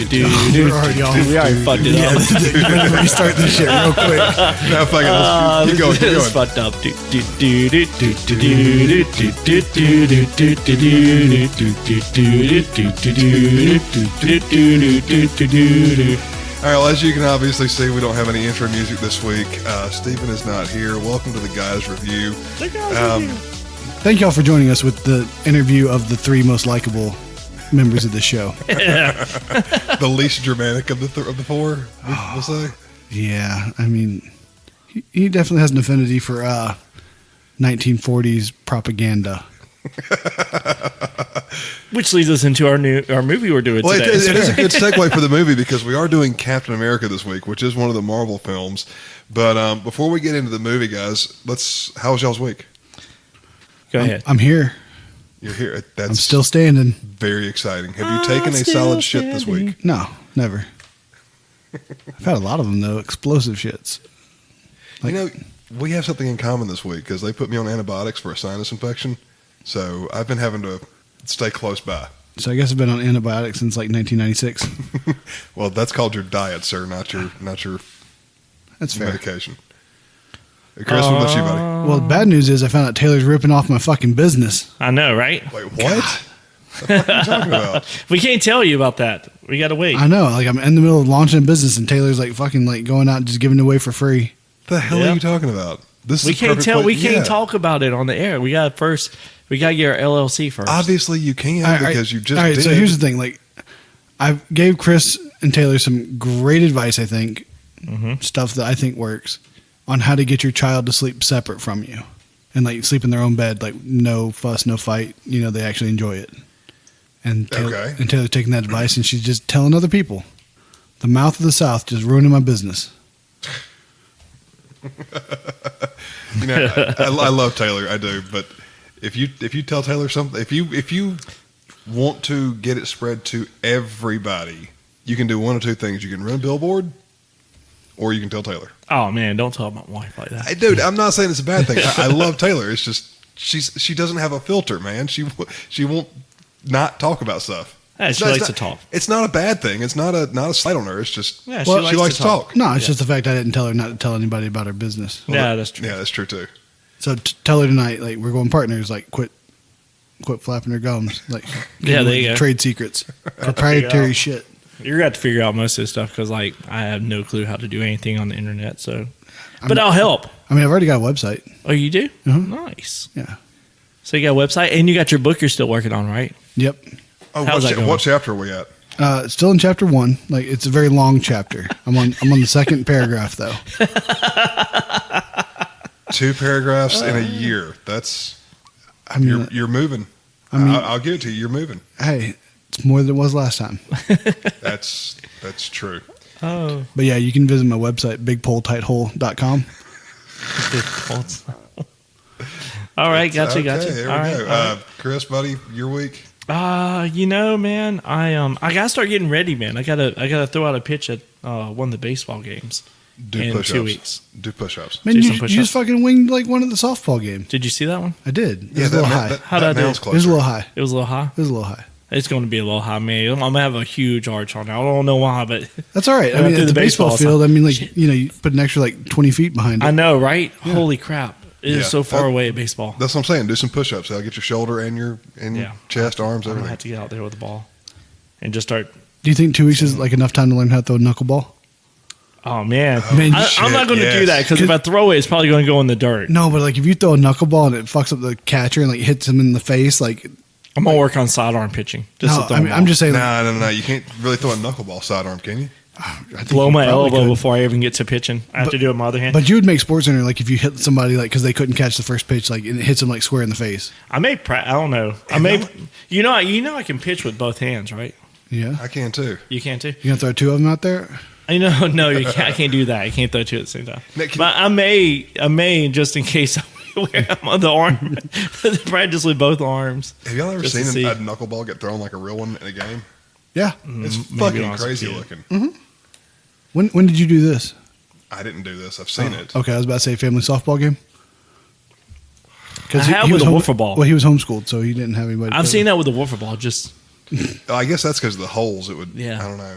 already off. We already fucked it up. Let's restart this shit real quick. No, fuck it. Let's keep going. Keep It's going. fucked up. All right, well, as you can obviously see, we don't have any intro music this week. Stephen is not here. Welcome to the Guys Review. Thank y'all for joining us with the interview of the three most likable members of the show. The least dramatic of the four, we'll say. Yeah, I mean, he definitely has an affinity for 1940s propaganda. Which leads us into our movie we're doing Well, today. it is a good segue for the movie because we are doing Captain America this week, which is one of the Marvel films. But before we get into the movie, guys, how was y'all's week? Go ahead. I'm here. You're here. That's I'm still standing. very exciting. Have you taken a solid shit this week? No, never. I've had a lot of them, though. Explosive shits. You know, we have something in common this week because they put me on antibiotics for a sinus infection. So I've been having to stay close by. So I guess I've been on antibiotics since like 1996. Well, that's called your diet, sir, not your That's fair. medication. Chris, what about you, buddy? Well, the bad news is I found out Taylor's ripping off my fucking business. I know, right? Wait, what? What the fuck are you talking about? We can't tell you about that. We got to wait. I know. Like, I'm in the middle of launching a business and Taylor's like fucking like going out and just giving it away for free. The hell Yep. are you talking about? This We is can't perfect tell. We place- can't yeah. talk about it on the air. We got to get our LLC first. Obviously, you can All right, because you just all right, did. so here's the thing. Like, I gave Chris and Taylor some great advice, I think, stuff that I think works on how to get your child to sleep separate from you and like sleep in their own bed, like no fuss, no fight. You know, they actually enjoy it. And Taylor's taking that advice and she's just telling other people. The mouth of the South just ruining my business. You know, I love Taylor, I do. But if you tell Taylor something, if you want to get it spread to everybody, you can do one of two things. You can run a billboard, or you can tell Taylor. Oh man, don't tell my wife like that. Dude, I'm not saying it's a bad thing. I love Taylor. It's just she doesn't have a filter, man. She won't not talk about stuff. Yeah, she likes to talk. It's not a bad thing. It's not a slight on her. It's just Yeah, she likes to talk. No, it's just the fact I didn't tell her not to tell anybody about her business. Yeah, that's true. Yeah, that's true too. So tell her tonight, like, we're going partners, like, quit flapping her gums. Like, Yeah, there you go. trade secrets, proprietary shit. You're going to have to figure out most of this stuff because, like, I have no clue how to do anything on the internet. So, but I'll help. I mean, I've already got a website. Oh, you do? Mhm. Nice. Yeah. So you got a website and you got your book you're still working on, right? Yep. Oh, How's that going? what chapter are we at? Still in chapter 1. Like, it's a very long chapter. I'm on the second paragraph though. 2 paragraphs in a year. That's I mean, you're moving. I mean- I'll give it to you. You're moving. hey, it's more than it was last time. That's true. Oh. But yeah, you can visit my website, bigpoletightHole.com. All right, gotcha. Here we All right, go. all right. Chris, buddy, your week. You know, man, I gotta start getting ready, man. I gotta throw out a pitch at one of the baseball games Do in push-ups. 2 weeks. Do push-ups. Man, Do you some push-ups. just fucking winged like one of the softball games. Did you see that one? I did. It was a little high. How'd I do? mound's It was a little high. It was a little high. It was a little high. It's going to be a little high, man. I'm gonna have a huge arch on it. I don't know why, but That's all right. I Went mean, through at the the baseball baseball field, I mean, like, Shit. you know, you put an extra like 20 feet behind it. I know, right? Holy crap! It is Yeah. so far away at baseball. That's what I'm saying. Do some push-ups. That'll get your shoulder and your Yeah. chest, arms, I'm gonna everything. have to get out there with the ball and just start. Do you think 2 weeks is like enough time to learn how to throw a knuckleball? Oh man, Man, I'm not going to do yes. that because if I throw it, it's probably going to go in the dirt. No, but like if you throw a knuckleball and it fucks up the catcher and like hits him in the face, like I'm gonna work on sidearm pitching. Just no, to throw I mean, them I'm out. just saying. Like, No. You can't really throw a knuckleball sidearm, can you? I think blow you my probably elbow could. before I even get to pitching. I have to do it with my other hand. But you would make Sports Center like if you hit somebody like because they couldn't catch the first pitch, like and it hits them like square in the face. I may. I don't know. I may. You know. I can pitch with both hands, right? Yeah, I can too. You can too. you gonna throw 2 of them out there? I know. No, you can't. I can't do that. I can't throw 2 at the same time. Nick, can But I may just in case where I'm on the arm. Practice with both arms. Have y'all ever Just to seen see. a knuckleball get thrown like a real one in a game? Yeah. It's maybe fucking when I was a crazy kid. looking. When did you do this? I didn't do this. I've seen it. Okay, I was about to say family softball game. I have with a wiffle ball. Well, he was homeschooled, so he didn't have anybody. I've seen that with the wiffle ball. Just I guess that's because of the holes. It would. Yeah. I don't know.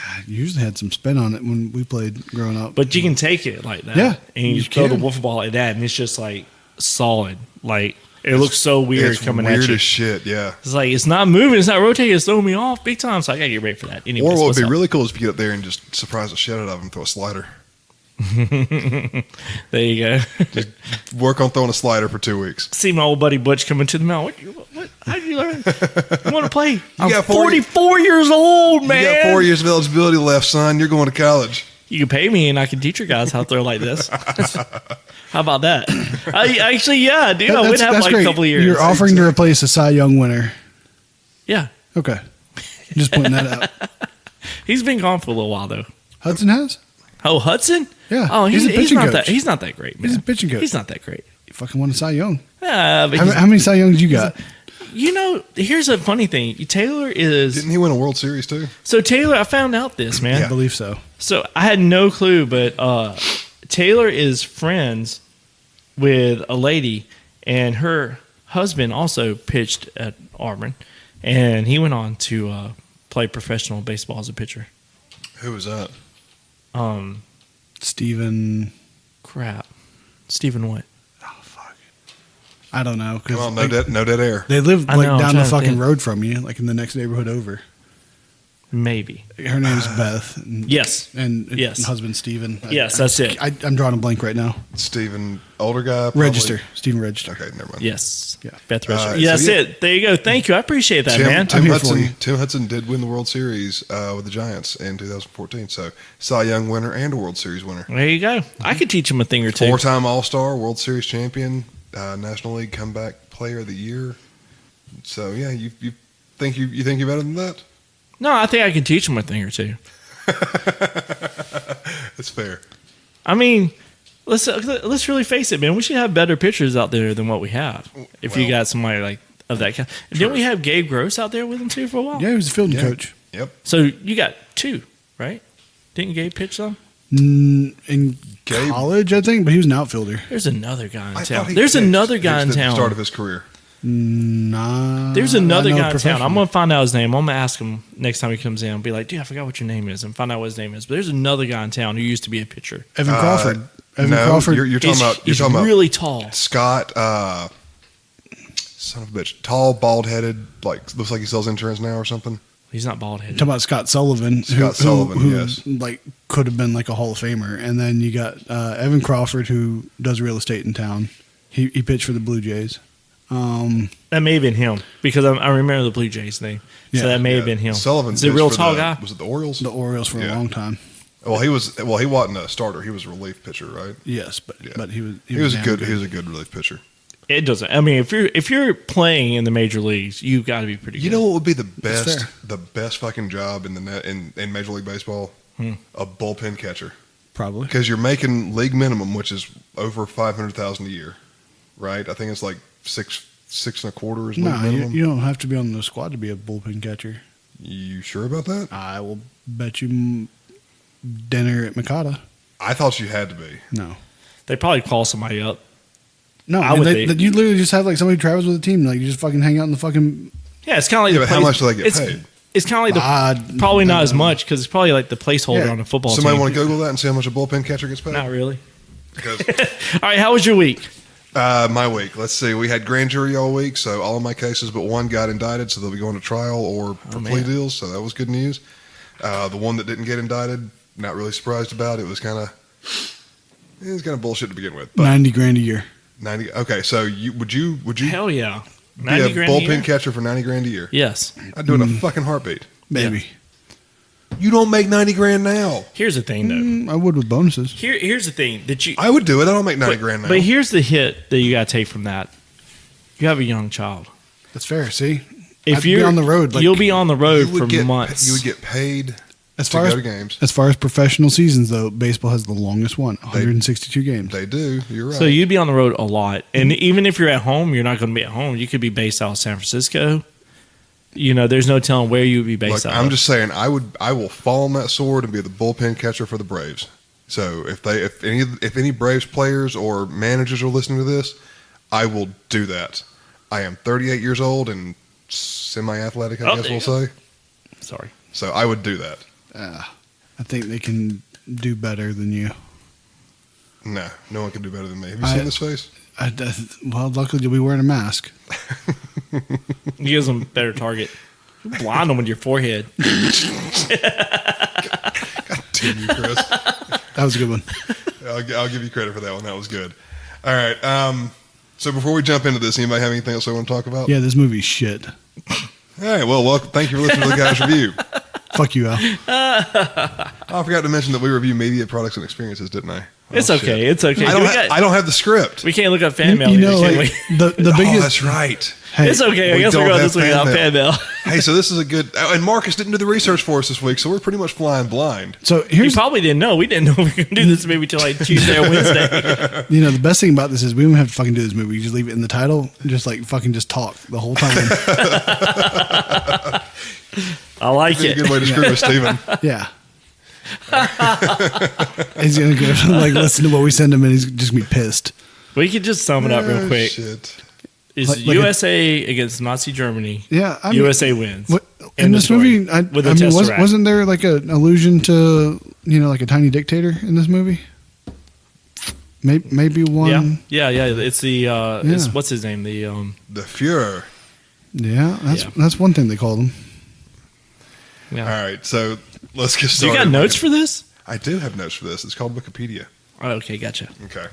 I usually had some spin on it when we played growing up. But you can take it like that. Yeah, And you you throw the can. wiffle ball like that, and it's just like solid. Like, it looks so weird It's coming weird at you. as shit, yeah. It's like, it's not moving, it's not rotating, it's throwing me off big time. So I gotta get ready for that. Anyways, Or what would what's be up? really cool is if you get up there and just surprise the shit out of them and throw a slider. There you go. Work on throwing a slider for 2 weeks. See my old buddy Butch coming to the mountain. What? How did you learn? You want to play? I'm got 40 44 years old, man. You got 4 years of eligibility left, son. You're going to college. You can pay me, and I can teach your guys how to throw like this. How about that? Actually, yeah, dude. I would have like a couple of years. You're offering to replace a Cy Young winner. Yeah, Okay. Just pointing that out. he's been gone for a little while though. Hudson has? Oh, Hudson. Yeah. Oh, He's a he's pitching not coach. that. He's not that great, man. He's a pitching coach. He's not that great. You fucking won a Cy Young. But How many Cy Youngs you got? you know, here's a funny thing. Taylor is Didn't he win a World Series too? so. Taylor, I found out this, man. I believe so. So I had no clue, but Taylor is friends with a lady, and her husband also pitched at Auburn, and he went on to play professional baseball as a pitcher. Who was that? Steven. Crap, Stephen what? Oh, fuck. I don't know. 'cause, Come on, like, no dead air. They live I like know, I'm down trying the to fucking think. road from you, like in the next neighborhood over. Maybe. Her name's Beth. And, Yes. And, Yes. and husband Steven. Yes, that's it. I'm drawing a blank right now. Steven, older guy. Probably. Register. Steven Register. Okay, never mind. Yes. Yeah. Beth Register. So Yeah, that's yeah. it. There you go. Thank you. I appreciate that, man. Tim I'm here for you. Tim Hudson did win the World Series with the Giants in 2014. So Cy Young winner and a World Series winner. There you go. I could teach him a thing or two. 4-time All-Star, World Series champion, National League Comeback Player of the Year. So yeah, you think you're better than that? No, I think I can teach him a thing or two. That's fair. I mean, let's really face it, man. We should have better pitchers out there than what we have. If you Well, got somebody like of that kind, didn't we have Gabe Gross out there with him too for a while? Yeah, he was a fielding Yeah. coach. Yep. So you got two, right? Didn't Gabe pitch some? In Gabe- college, I think, but he was an outfielder. There's another guy in I town. thought he There's pitched. another guy in Pitched at the start town. of his career. Nah. There's another I know guy in town. professional. I'm gonna find out his name. I'm gonna ask him next time he comes in. I'll be like, dude, I forgot what your name is, and find out what his name is. But there's another guy in town who used to be a pitcher. Evan Crawford. Evan no, Crawford. You're talking about. You're He's talking about really tall. Scott. Son of a bitch. Tall, bald headed. Like looks like he sells insurance now or something. He's not bald headed. Talking about Scott Sullivan. Sullivan, who, yes. like could have been like a Hall of Famer. And then you got Evan Crawford, who does real estate in town. He pitched for the Blue Jays. That may have been him because I remember the Blue Jays name. Yeah. So that may have been him. Sullivan. Is he a pitched real for tall the- guy? Was it the Orioles? The Orioles for a Yeah. long time. Well, he was. Well, he wasn't a starter. He was a relief pitcher, right? Yes, but Yeah. but he was He was a damn good. He was a good relief pitcher. It doesn't. I mean, if you're playing in the major leagues, you've got to be pretty. You good. know what would be the That's best? fair. The best fucking job in the net in Major League Baseball? A bullpen catcher, probably. because you're making league minimum, which is over $500,000 a year, right? I think it's like six and a quarter is league No, minimum. you don't have to be on the squad to be a bullpen catcher. You sure about that? I will bet you dinner at Mikata. I thought you had to be. No. They probably call somebody up. No, I I mean, would they, think. you literally just have like somebody who travels with the team. Like you just fucking hang out in the fucking. Yeah, it's kind of like Yeah, the but how much do they get it's, paid? It's kind of like the probably not as much because it's probably like the placeholder Yeah. on a football Somebody team. want to Google that and see how much a bullpen catcher gets paid? Not really. Because All right, how was your week? my week. Let's see. We had grand jury all week, so all of my cases but one got indicted, so they'll be going to trial or for plea man. deals. So that was good news. The one that didn't get indicted, not really surprised about. It was kind of bullshit to begin with. But $90,000 a year. 90. Okay, so would you Hell yeah, be 90 a grand a bullpen year? catcher for $90,000 a year? Yes. I'd do it in a fucking heartbeat. Maybe. You don't make $90,000 now. Here's the thing, though. I would with bonuses. Here's the thing that you. I would do it. I don't make $90,000 now. But here's the hit that you got to take from that. You have a young child. That's fair. See, If I'd be you're on the road, like, you'll be on the road you for would get months. You would get paid as to far go as to games. as far as professional seasons though. Baseball has the longest one, 162 games. They do. You're right. So you'd be on the road a lot, and even if you're at home, you're not going to be at home. You could be based out of San Francisco. You know, there's no telling where you would be based Look, out I'm of. just saying, I will fall on that sword and be the bullpen catcher for the Braves. So if any Braves players or managers are listening to this, I will do that. I am 38 years old and semi-athletic, I Oh, guess there we'll you say. Sorry. So I would do that. I think they can do better than you. No one can do better than me. Have you seen this face? Well, luckily you'll be wearing a mask. You gives them better target. You blind them with your forehead. God damn you, Chris. That was a good one. I'll give you credit for that one. That was good. All right. So before we jump into this, anybody have anything else they want to talk about? Yeah, this movie's shit. All right. Well, welcome. Thank you for listening to The Guys Review. Fuck you, Al. I forgot to mention that we review media products and experiences, didn't I? It's okay. Shit. It's okay. I don't have the script. We can't look up fan mail. You know, either, like, can we? the biggest. Oh, that's right. Hey, It's okay. I we guess we're don't going have this week without fan mail. Hey, so this is a good. And Marcus didn't do the research for us this week, so we're pretty much flying blind. So You here's, probably didn't know. We didn't know we were going to do this maybe till like Tuesday or Wednesday. the best thing about this is we don't have to fucking do this movie. You just leave it in the title, and just like fucking just talk the whole time. I like Be a it. good way to screw with Steven. Yeah. He's gonna go like listen to what we send him, and he's just gonna be pissed. We could just sum it up real quick. Shit. It's Like USA against Nazi Germany. Yeah, I mean, USA wins. What, in End of this story. movie, I With a mean, Tesseract. wasn't there like an allusion to like a tiny dictator in this movie? Maybe one. Yeah. It's the it's, what's his name? The The Fuhrer. Yeah, Yeah. that's one thing they called him. yeah. All right, so let's get You started. got notes for this? I do have notes for this. It's called Wikipedia. Oh, okay, gotcha. Okay.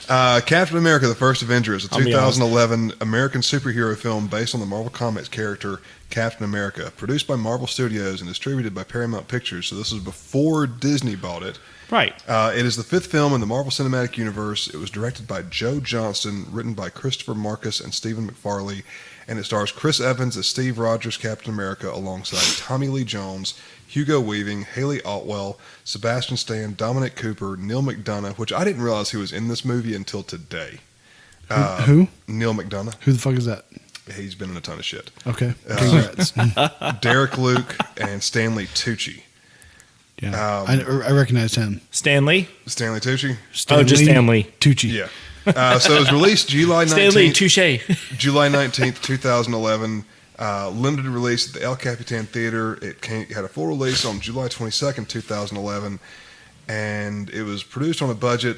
Captain America: The First Avenger is a I'll be honest. 2011 American superhero film based on the Marvel Comics character Captain America, produced by Marvel Studios and distributed by Paramount Pictures. So this was before Disney bought it. Right. It is the fifth film in the Marvel Cinematic Universe. It was directed by Joe Johnston, written by Christopher Marcus and Stephen McFarlane, and it stars Chris Evans as Steve Rogers, Captain America, alongside Tommy Lee Jones, Hugo Weaving, Haley Otwell, Sebastian Stan, Dominic Cooper, Neil McDonough, which I didn't realize he was in this movie until today. Who? Neil McDonough. Who the fuck is that? He's been in a ton of shit. Okay, congrats. Derek Luke and Stanley Tucci. Yeah, I recognized him. Stanley. Stanley Tucci? Just Stanley. Tucci. Yeah. So it was released July 19th. Stanley Touche. July 19th, 2011. Limited release at the El Capitan Theater. It had a full release on July 22nd, 2011. And it was produced on a budget.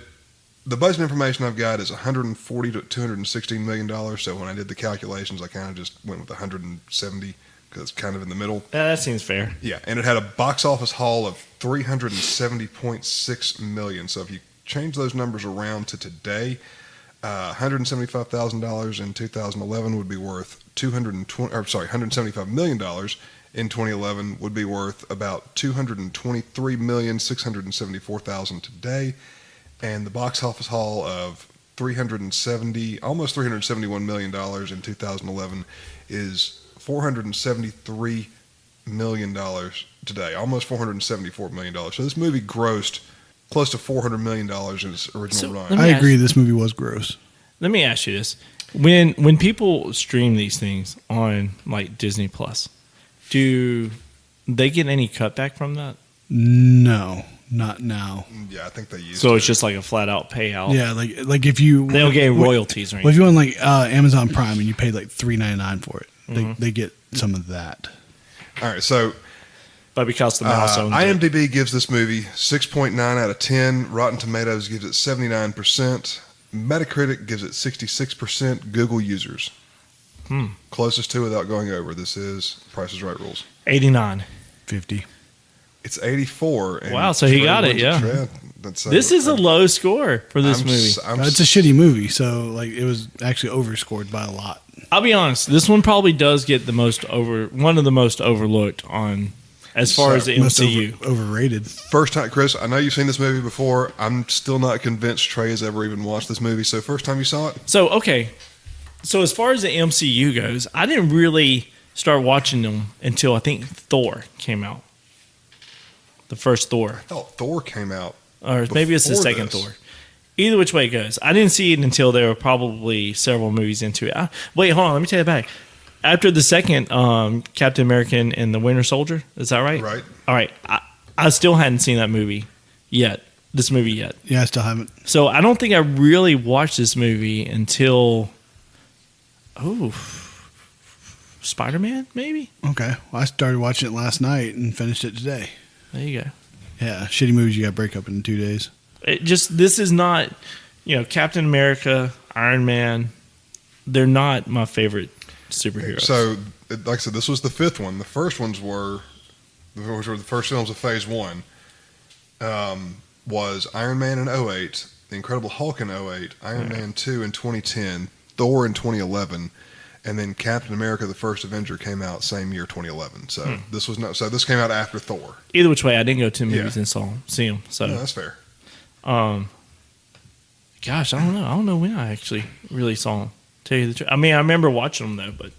The budget information I've got is $140 to $216 million. So when I did the calculations, I kind of just went with 170 because it's kind of in the middle. Yeah, that seems fair. Yeah. And it had a box office haul of $370.6 million. So if you change those numbers around to today, $175,000 in 2011 would be worth $175 million in 2011 would be worth about $223,674,000 today, and the box office haul of almost $371 million in 2011 is $473 million today, almost $474 million. So this movie grossed close to $400 million in its original run. I agree. This movie was gross. Let me ask you this: when people stream these things on like Disney Plus, do they get any cutback from that? No, not now. Yeah, I think they used So to. it's just like a flat out payout. Yeah, like if you They don't get royalties or Well, if anything. you on like Amazon Prime and you paid like $3.99 for it, they get some of that. All right, so But because the mouse owns it. IMDb gives this movie 6.9 out of 10. Rotten Tomatoes gives it 79%. Metacritic gives it 66%. Google users. Closest to without going over. This is Price is Right rules. 89. 50. It's 84. And Wow, so he Trey got it, wins yeah. Trey. That's, This is a low score for this movie. It's a shitty movie, so like it was actually overscored by a lot. I'll be honest. This one probably does get one of the most overlooked on as far as the Most MCU. overrated. First time, Chris, I know you've seen this movie before. I'm still not convinced Trey has ever even watched this movie. So first time you saw it? So, okay. So, as far as the MCU goes, I didn't really start watching them until I think Thor came out. The first Thor. I thought Thor came out. Or maybe it's the before second this. Thor. Either which way it goes. I didn't see it until there were probably several movies into it. Wait, hold on. Let me take it back. After the second Captain America and the Winter Soldier, is that right? Right. All right. I still hadn't seen that movie yet. This movie yet. Yeah, I still haven't. So I don't think I really watched this movie until Spider-Man, maybe? Okay. Well, I started watching it last night and finished it today. There you go. Yeah, shitty movies you got to break up in 2 days. This is not, Captain America, Iron Man. They're not my favorite superheroes. So, like I said, this was the fifth one. The first ones which were the first films of Phase 1, was Iron Man in 2008, The Incredible Hulk in 2008, Iron Man 2 in 2010, Thor in 2011, and then Captain America: The First Avenger came out same year, 2011. So this came out after Thor. Either which way, I didn't go to the movies and see them. So no, that's fair. Gosh, I don't know. I don't know when I actually really saw them. Tell you the truth. I mean, I remember watching them though, but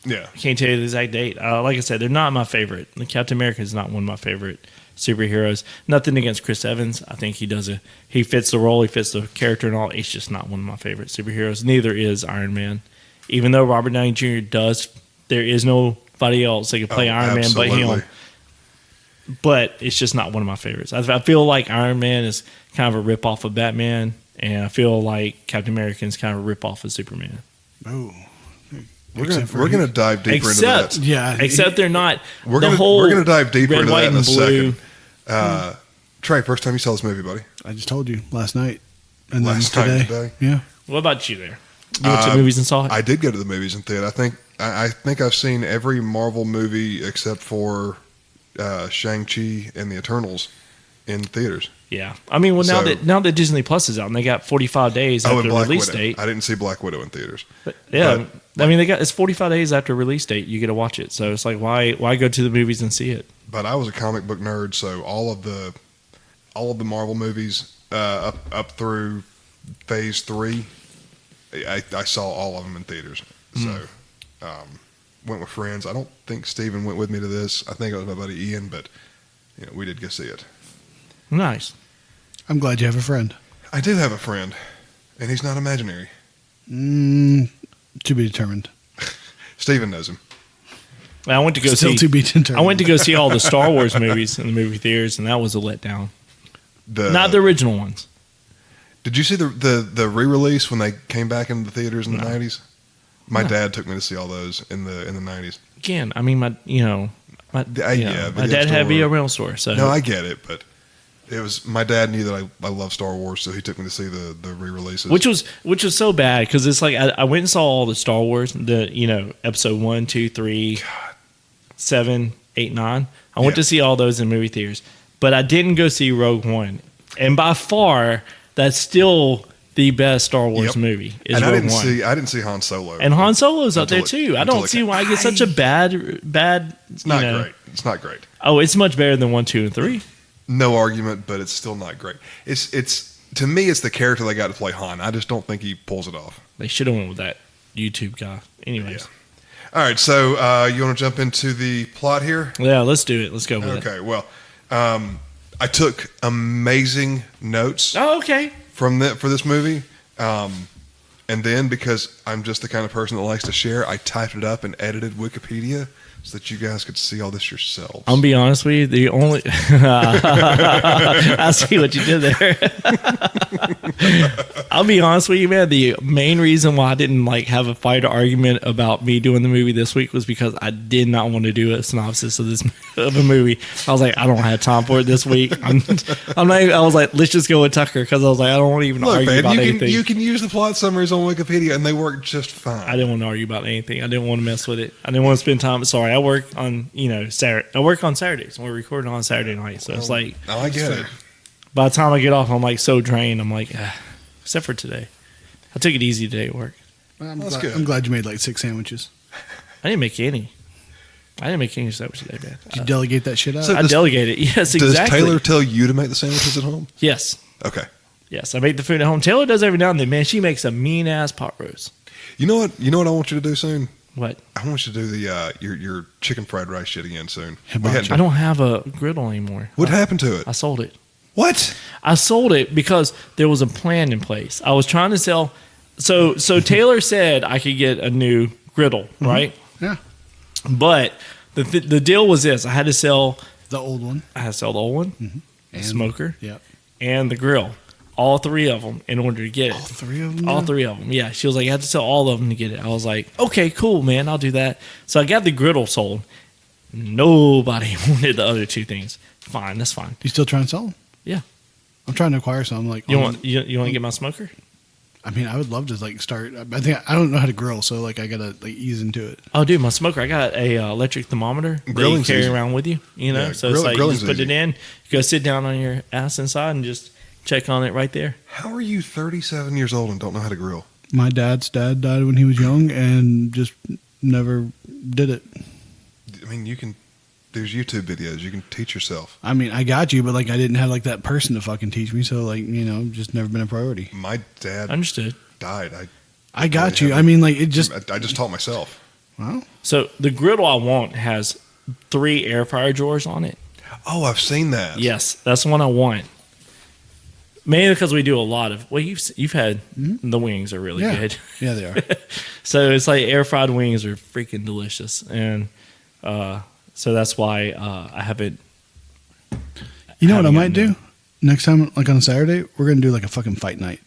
Yeah, I can't tell you the exact date. Like I said, they're not my favorite. The Captain America is not one of my favorite superheroes. Nothing against Chris Evans. I think he fits the role, he fits the character and all. It's just not one of my favorite superheroes. Neither is Iron Man. Even though Robert Downey Jr. does, there is nobody else that can play Iron Man but him. But it's just not one of my favorites. I feel like Iron Man is kind of a ripoff of Batman, and I feel like Captain America is kind of a ripoff of Superman. Oh. we're gonna dive deeper into that. Yeah. Except they're not. We're gonna dive deeper red, into white, that in a and blue. second. Trey, first time you saw this movie, buddy? I just told you last night. And Last then night today. today? Yeah. What about you there? You went to the movies and saw it? I did go to the movies in theater. I think I've seen every Marvel movie except for Shang-Chi and the Eternals in theaters. Yeah. I mean, well, now that Disney Plus is out and they got 45 days after Black release Widow. date. I didn't see Black Widow in theaters. But, yeah. I mean, it's 45 days after release date. You get to watch it. So it's like, why go to the movies and see it? But I was a comic book nerd, so all of the Marvel movies up through Phase 3, I saw all of them in theaters. So went with friends. I don't think Steven went with me to this. I think it was my buddy Ian, but we did go see it. Nice. I'm glad you have a friend. I do have a friend, and he's not imaginary. To be determined. Steven knows him. I went to go Still see. to be determined. I went to go see all the Star Wars movies in the movie theaters, and that was a letdown. Not the original ones. Did you see the re-release when they came back into the theaters in the 90s? My dad took me to see all those in the 90s. Again, I mean, my dad had a video rental store. So no, I get it, but it was my dad knew that I love Star Wars, so he took me to see the re-releases, which was so bad because it's like I went and saw all the Star Wars, episode 1, 2, 3, 7, 8, 9. I went to see all those in movie theaters, but I didn't go see Rogue One, and by far that's still the best Star Wars movie. Is Rogue One. I didn't see Han Solo, and Han Solo's up there too. I don't see why I get such a bad. It's not great. It's not great. Oh, it's much better than 1, 2, and 3. No argument, but it's still not great. It's to me, it's the character they got to play Han. I just don't think he pulls it off. They should have went with that YouTube guy. Anyways. Yeah. All right, so you want to jump into the plot here? Yeah, let's do it. Let's go with it. Okay, well, I took amazing notes. Oh, okay. For this movie, and then because I'm just the kind of person that likes to share, I typed it up and edited Wikipedia so that you guys could see all this yourselves. I'll be honest with you, the only I see what you did there. I'll be honest with you, man. The main reason why I didn't have a fight or argument about me doing the movie this week was because I did not want to do a synopsis of a movie. I was like, I don't have time for it this week. I was like, let's just go with Tucker because I was like, I don't want to even argue about anything. You can use the plot summaries on Wikipedia and they work just fine. I didn't want to argue about anything. I didn't want to mess with it. I didn't want to spend time. Sorry, I work on Saturday. I work on Saturdays. We're recording on Saturday night, so it's like. Oh, I get it. By the time I get off, I'm so drained. I'm like, except for today, I took it easy today at work. I'm glad you made 6 sandwiches. I didn't make any. Sandwiches today, man. Did you delegate that shit out? I delegated. Yes, exactly. Does Taylor tell you to make the sandwiches at home? Yes. Okay. Yes, I make the food at home. Taylor does every now and then. Man, she makes a mean ass pot roast. You know what? I want you to do soon. What? I want you to do the your chicken fried rice shit again soon. I don't have a griddle anymore. What happened to it? I sold it. What? I sold it because there was a plan in place. I was trying to sell. So Taylor said I could get a new griddle, right? Yeah. But the deal was this: I had to sell the old one. I had to sell the old one, the smoker, yep, and the grill. All 3 of them in order to get it. All 3 of them? All 3 of them, yeah. She was like, you have to sell all of them to get it. I was like, okay, cool, man. I'll do that. So I got the griddle sold. Nobody wanted the other 2 things. fine. That's fine. You still trying to sell them? Yeah. I'm trying to acquire some. Like, You want to get my smoker? I mean, I would love to like start. I think I don't know how to grill, so like I gotta like ease into it. Oh, dude, my smoker! I got a electric thermometer that you carry around with you. You know, so it's like you just put it in. You go sit down on your ass inside and just check on it right there. How are you 37 years old and don't know how to grill? My dad's dad died when he was young and just never did it. I mean, you can. There's YouTube videos. You can teach yourself. I mean, I got you, but like I didn't have like that person to fucking teach me, so like just never been a priority. My dad Understood. died. I got you. I mean, like it just. I just taught myself. Well, So the griddle I want has 3 air fryer drawers on it. Oh, I've seen that. Yes, that's the one I want. Mainly because we do a lot of. Well, you've had the wings are really good. Yeah, they are. So it's like air fried wings are freaking delicious, and so that's why I haven't. You know what I might do next time? Like on a Saturday, we're gonna do like a fucking fight night.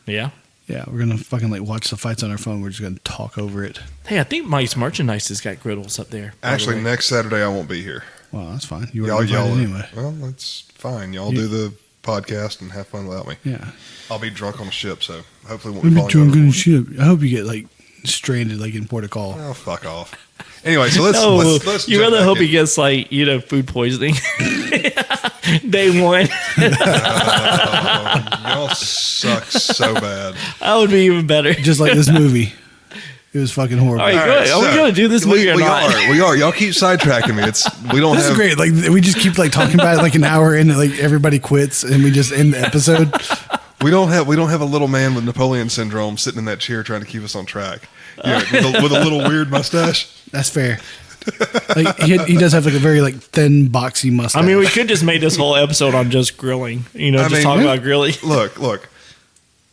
Yeah. Yeah, we're gonna fucking like watch the fights on our phone. We're just gonna talk over it. Hey, I think Mike's Merchandise has got griddles up there. Actually, next Saturday I won't be here. Well, that's fine. You were Y'all invited anyway. Well, that's fine. Y'all do the podcast and have fun without me. Yeah. I'll be drunk on a ship, so hopefully won't be Maybe falling drunk on overboard. ship. I hope you get like stranded like in Port of Call. Oh, fuck off. Anyway, so let's You jump rather back hope in. he gets like food poisoning day one. Y'all suck so bad. That would be even better. Just like this movie. It was fucking horrible. All right, good. Are we going to do this movie or not? We are. Y'all keep sidetracking me. We don't This have. is great. Like we just keep like talking about it like an hour in, like everybody quits and we just end the episode. We don't have a little man with Napoleon syndrome sitting in that chair trying to keep us on track. Yeah, with a little weird mustache. That's fair. Like he does have like a very like thin, boxy mustache. I mean, we could just make this whole episode on just grilling. Just talk about grilling. Look.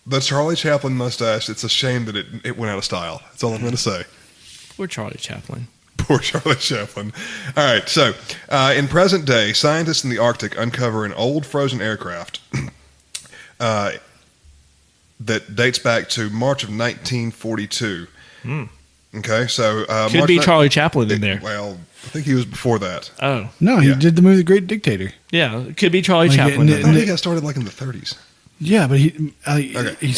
The Charlie Chaplin mustache, it's a shame that it went out of style. That's all I'm going to say. Poor Charlie Chaplin. Poor Charlie Chaplin. All right, so in present day, scientists in the Arctic uncover an old frozen aircraft that dates back to March of 1942. Okay, so Could be Charlie Chaplin in there. Well, I think he was before that. Oh, no, he Yeah. did the movie The Great Dictator. yeah. It could be Charlie Like, Chaplin. yeah, I thought he got started like in the 30s. Yeah, but he started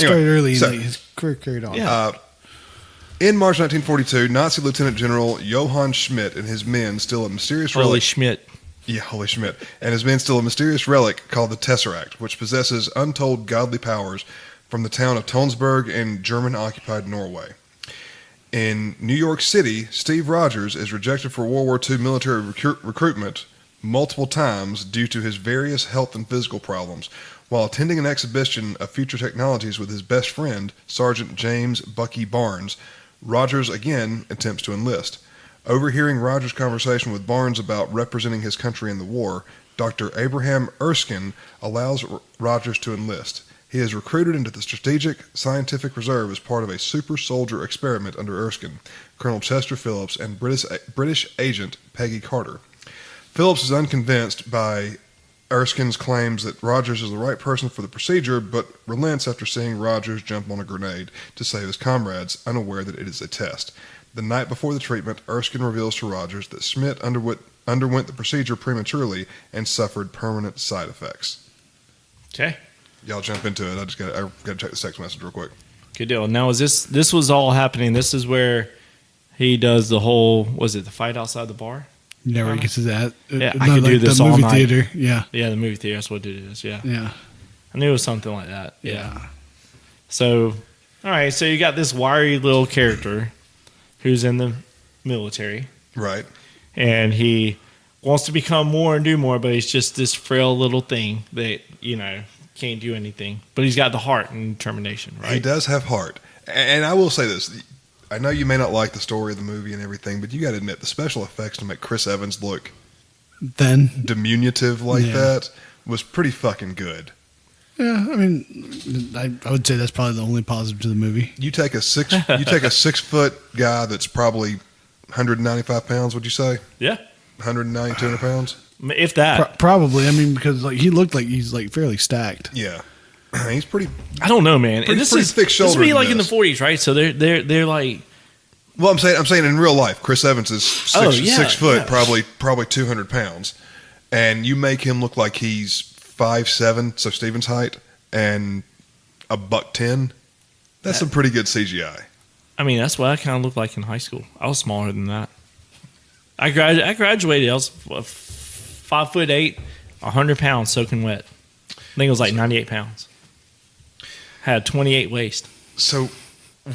Anyway, early so- and like, his career carried on. Yeah. In March 1942, Nazi Lieutenant General Johann Schmidt and his men steal a mysterious Holy relic. Schmidt. Yeah, holy Schmidt. And his men steal a mysterious relic called the Tesseract, which possesses untold godly powers from the town of Tonsberg in German-occupied Norway. In New York City, Steve Rogers is rejected for World War II military recruitment multiple times due to his various health and physical problems. While attending an exhibition of future technologies with his best friend, Sergeant James Bucky Barnes, Rogers again attempts to enlist. Overhearing Rogers' conversation with Barnes about representing his country in the war, Dr. Abraham Erskine allows Rogers to enlist. He is recruited into the Strategic Scientific Reserve as part of a super soldier experiment under Erskine, Colonel Chester Phillips, and British agent Peggy Carter. Phillips is unconvinced by Erskine's claims that Rogers is the right person for the procedure, but relents after seeing Rogers jump on a grenade to save his comrades, unaware that it is a test. The night before the treatment, Erskine reveals to Rogers that Schmidt underwent the procedure prematurely and suffered permanent side effects. Okay. Y'all jump into it. I gotta check the text message real quick. Good deal. Now, this was all happening. This is where he does the whole, was it the fight outside the bar? Never gets to that. Yeah, I could do this the all movie night. theater. Yeah. Yeah, the movie theater. That's what it is. Yeah. Yeah. I knew it was something like that. Yeah. So, all right. So you got this wiry little character who's in the military, Right. and he wants to become more and do more, but he's just this frail little thing that can't do anything. But he's got the heart and determination. Right. He does have heart. And I will say this. I know you may not like the story of the movie and everything, but you got to admit the special effects to make Chris Evans look Then. diminutive like Yeah. that was pretty fucking good. Yeah, I mean, I would say that's probably the only positive to the movie. You take a 6 foot guy that's probably 195 pounds. Would you say Yeah. 190, 200 pounds? If that. Probably. I mean, because like he looked like he's like fairly stacked. Yeah, he's pretty. I don't know, man. Pretty- And this pretty is thick-shouldered This would be in like in the this. 40s, right? So they're like. Well, I'm saying in real life, Chris Evans is six yeah, foot, yeah. probably 200 pounds, and you make him look like he's 5'7", so Steven's height, and $110, that's some pretty good CGI. I mean, that's what I kind of looked like in high school. I was smaller than that. I graduated. I was 5'8", 100 pounds soaking wet. I think it was like 98 pounds. Had 28 waist. So,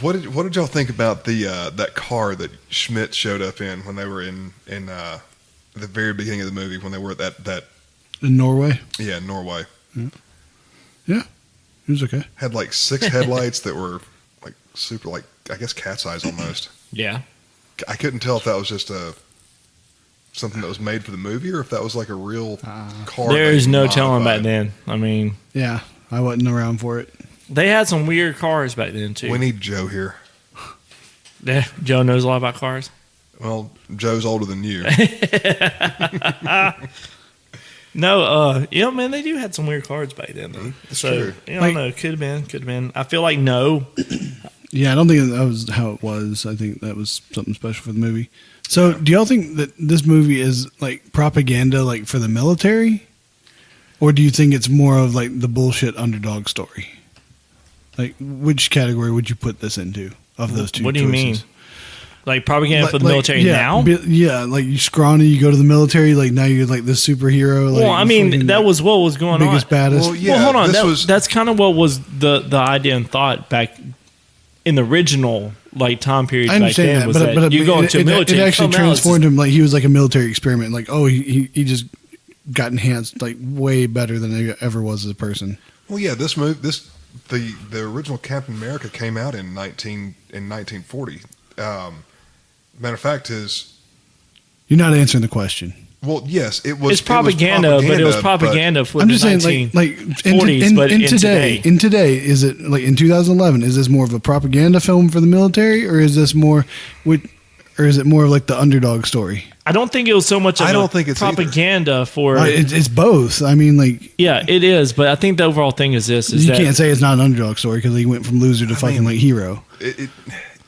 what did y'all think about the that car that Schmidt showed up in when they were in the very beginning of the movie, when they were at that In Norway? yeah, Norway? Yeah. It was okay. Had like 6 headlights that were like super, like, I guess cat's eyes almost. Yeah. I couldn't tell if that was just something that was made for the movie or if that was like a real car. There's they no telling back modified. then. I mean, Yeah. I wasn't around for it. they had some weird cars back then too. We need Joe here. Yeah, Joe knows a lot about cars. Well, Joe's older than you. No, man, they do had some weird cars back then. Though. It's So true. I don't know. Could have been. I feel like no. Yeah, I don't think that was how it was. I think that was something special for the movie. So, do y'all think that this movie is like propaganda, like for the military, or do you think it's more of like the bullshit underdog story? Like, which category would you put this into of those two? What do you mean? choices? Like propaganda for the Like, military yeah, now? Yeah, like you scrawny, you go to the military, like now you're like this superhero. Like, Well, I mean, fucking, that like, was what was going on. biggest baddest. Well, yeah, well, hold on. this That's kind of what was the idea and thought back in the original like time period I back understand then. that, Was but, that you go into it military, actually come out, it's transformed him. Like he was like a military experiment. Like, oh, he just got enhanced like way better than he ever was as a person. Well, yeah, the original Captain America came out in 1940. Matter of fact, You're not answering the question. well, yes, it was. It's propaganda, but it was but propaganda for I'm the just saying, like 1940s, but in today. in today, is it like in 2011? Is this more of a propaganda film for the military, or is this more, or is it more of like the underdog story? I don't think it was so much of I don't think it's propaganda for. It's both. I mean, like Yeah, it is, but I think the overall thing is this: is you that can't say it's not an underdog story because he went from loser to fucking like hero.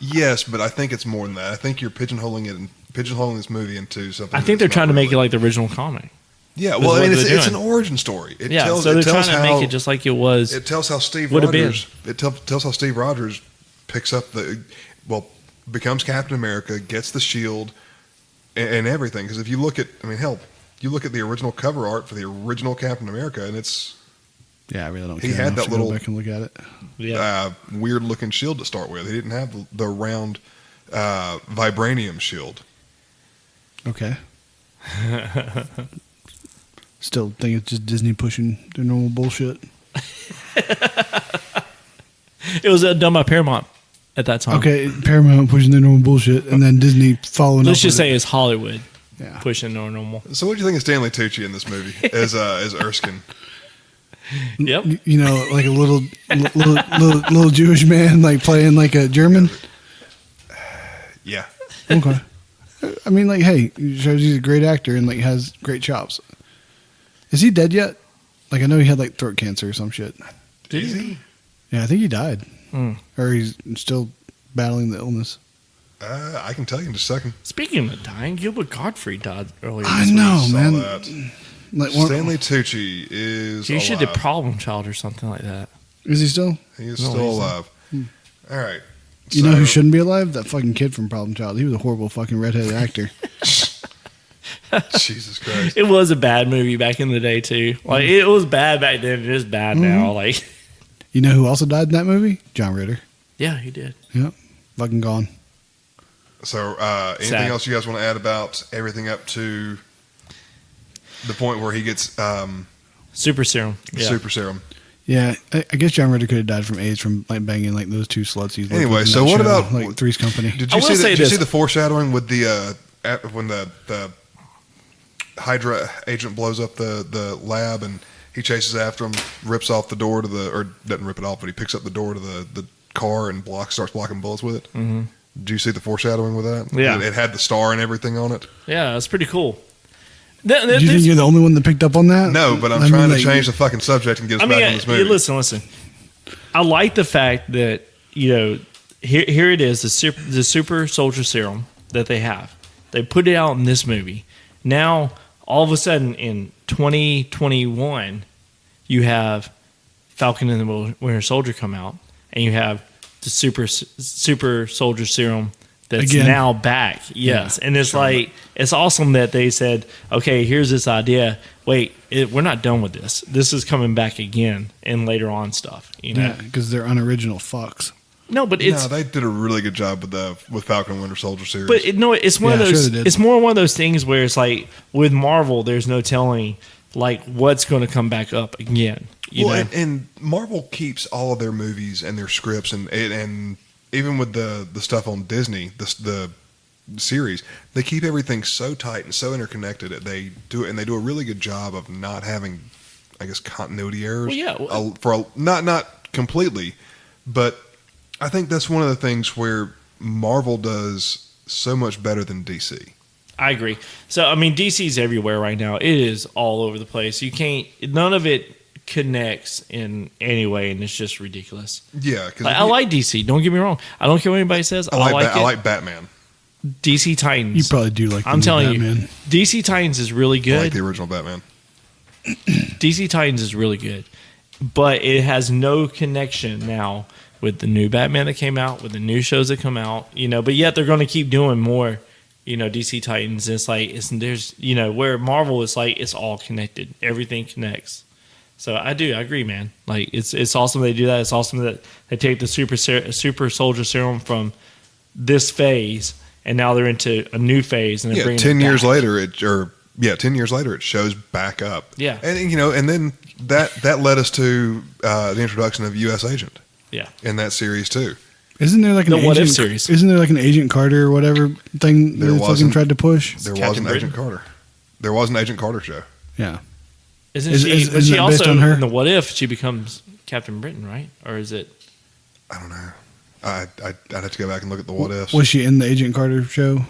Yes, but I think it's more than that. I think you're pigeonholing this movie into something. I think they're trying to make it like the original comic. Yeah, is well, I what mean, they're it's an doing. origin story. It Yeah, tells, so they're it tells trying to how, make it just like it was. It tells how Steve would have been. Rogers. It tells how Steve Rogers picks up becomes Captain America, gets the shield, and everything. Because if you look at, you look at the original cover art for the original Captain America, and it's Yeah, I really don't. He care had enough that to go little- back and look at it. Yeah. weird looking shield to start with. He didn't have the round vibranium shield. Okay. Still think it's just Disney pushing their normal bullshit. It was done by Paramount at that time. Okay, Paramount pushing their normal bullshit, and then Disney following Let's up. just with say it. it's Hollywood Yeah. pushing their normal. So, what do you think of Stanley Tucci in this movie as Erskine? Yep. You know, like a little Jewish man, like playing like a German. Yeah, Okay. I mean, like, hey, he shows he's a great actor and like has great chops. Is he dead yet? Like, I know he had like throat cancer or some shit. is he? Yeah, I think he died, Mm. or he's still battling the illness. I can tell you in just a second. Speaking of dying, Gilbert Gottfried died earlier I this know, Saw man. that. Like, Stanley Tucci is week. He should have alive. Problem Child or something like that. is he still? He is No, still he's not. alive. All right. You know who shouldn't be alive? That fucking kid from Problem Child. He was a horrible fucking redheaded actor. Jesus Christ. It was a bad movie back in the day too. Like it was bad back then. It is bad now. Like You know who also died in that movie? John Ritter. yeah, he did. Yep. Fucking gone. So, anything Sad. else you guys want to add about everything up to the point where he gets Super Serum. Yeah. super serum? Yeah, I guess John Ritter could have died from AIDS from like banging like those two sluts he's lived Anyway, with in so that what show, about- like Three's Company? Did I you will see say did you this. see the foreshadowing with the when the Hydra agent blows up the lab and he chases after him, rips off the door to or doesn't rip it off, but he picks up the door to the car and starts blocking bullets with it. Mm-hmm. Did you see the foreshadowing with that? Yeah. It had the star and everything on it. Yeah, it's pretty cool. Do you think you're the only one that picked up on that? No, but I'm I trying mean, to change the fucking subject and get us back on this movie. listen. I like the fact that here it is, the super soldier serum that they have. They put it out in this movie. Now all of a sudden in 2021, you have Falcon and the Winter Soldier come out, and you have the super soldier serum that's Again. now back. Yes, and it's like it's awesome that they said, okay, here's this idea. Wait, we're not done with this. This is coming back again and later on stuff. You know, Yeah, because they're unoriginal fucks. no, but it's No, they did a really good job with Falcon and Winter Soldier series. but it's one of Yeah, those. sure they did. It's more one of those things where it's like with Marvel, there's no telling like what's going to come back up again. You know? and Marvel keeps all of their movies and their scripts and even with the stuff on Disney, the series, they keep everything so tight and so interconnected that they do a really good job of not having, I guess, continuity errors. Well, yeah. Not completely, but I think that's one of the things where Marvel does so much better than DC. I agree. So I mean, DC's everywhere right now. It is all over the place. You can't. None of it connects in any way, and it's just ridiculous. Yeah, because Like, I like DC. Don't get me wrong. I don't care what anybody says. I like it. I like Batman. DC Titans. You probably do like the I'm new telling Batman. you, DC Titans is really I like good. the original Batman. DC Titans is really good, but it has no connection now with the new Batman that came out, with the new shows that come out. You know, but yet they're going to keep doing more. You know, DC Titans. It's like there's where Marvel is like it's all connected. Everything connects. So I agree, man. Like it's awesome they do that. It's awesome that they take the super soldier serum from this phase and now they're into a new phase and they're bringing 10 it years back. later 10 years later it shows back up. Yeah. And then that led us to the introduction of US Agent. Yeah. In that series too. Isn't there like an The What If Agent, series. Isn't there like an Agent Carter or whatever thing There they fucking wasn't. tried to push? There Captain was an Britain. Agent Carter. There was an Agent Carter show. Yeah. Isn't Is- she? is- but isn't she that based also on her? in the What If she becomes Captain Britain, right? Or is it? I don't know. I'd have to go back and look at the what ifs. Was she in the Agent Carter show?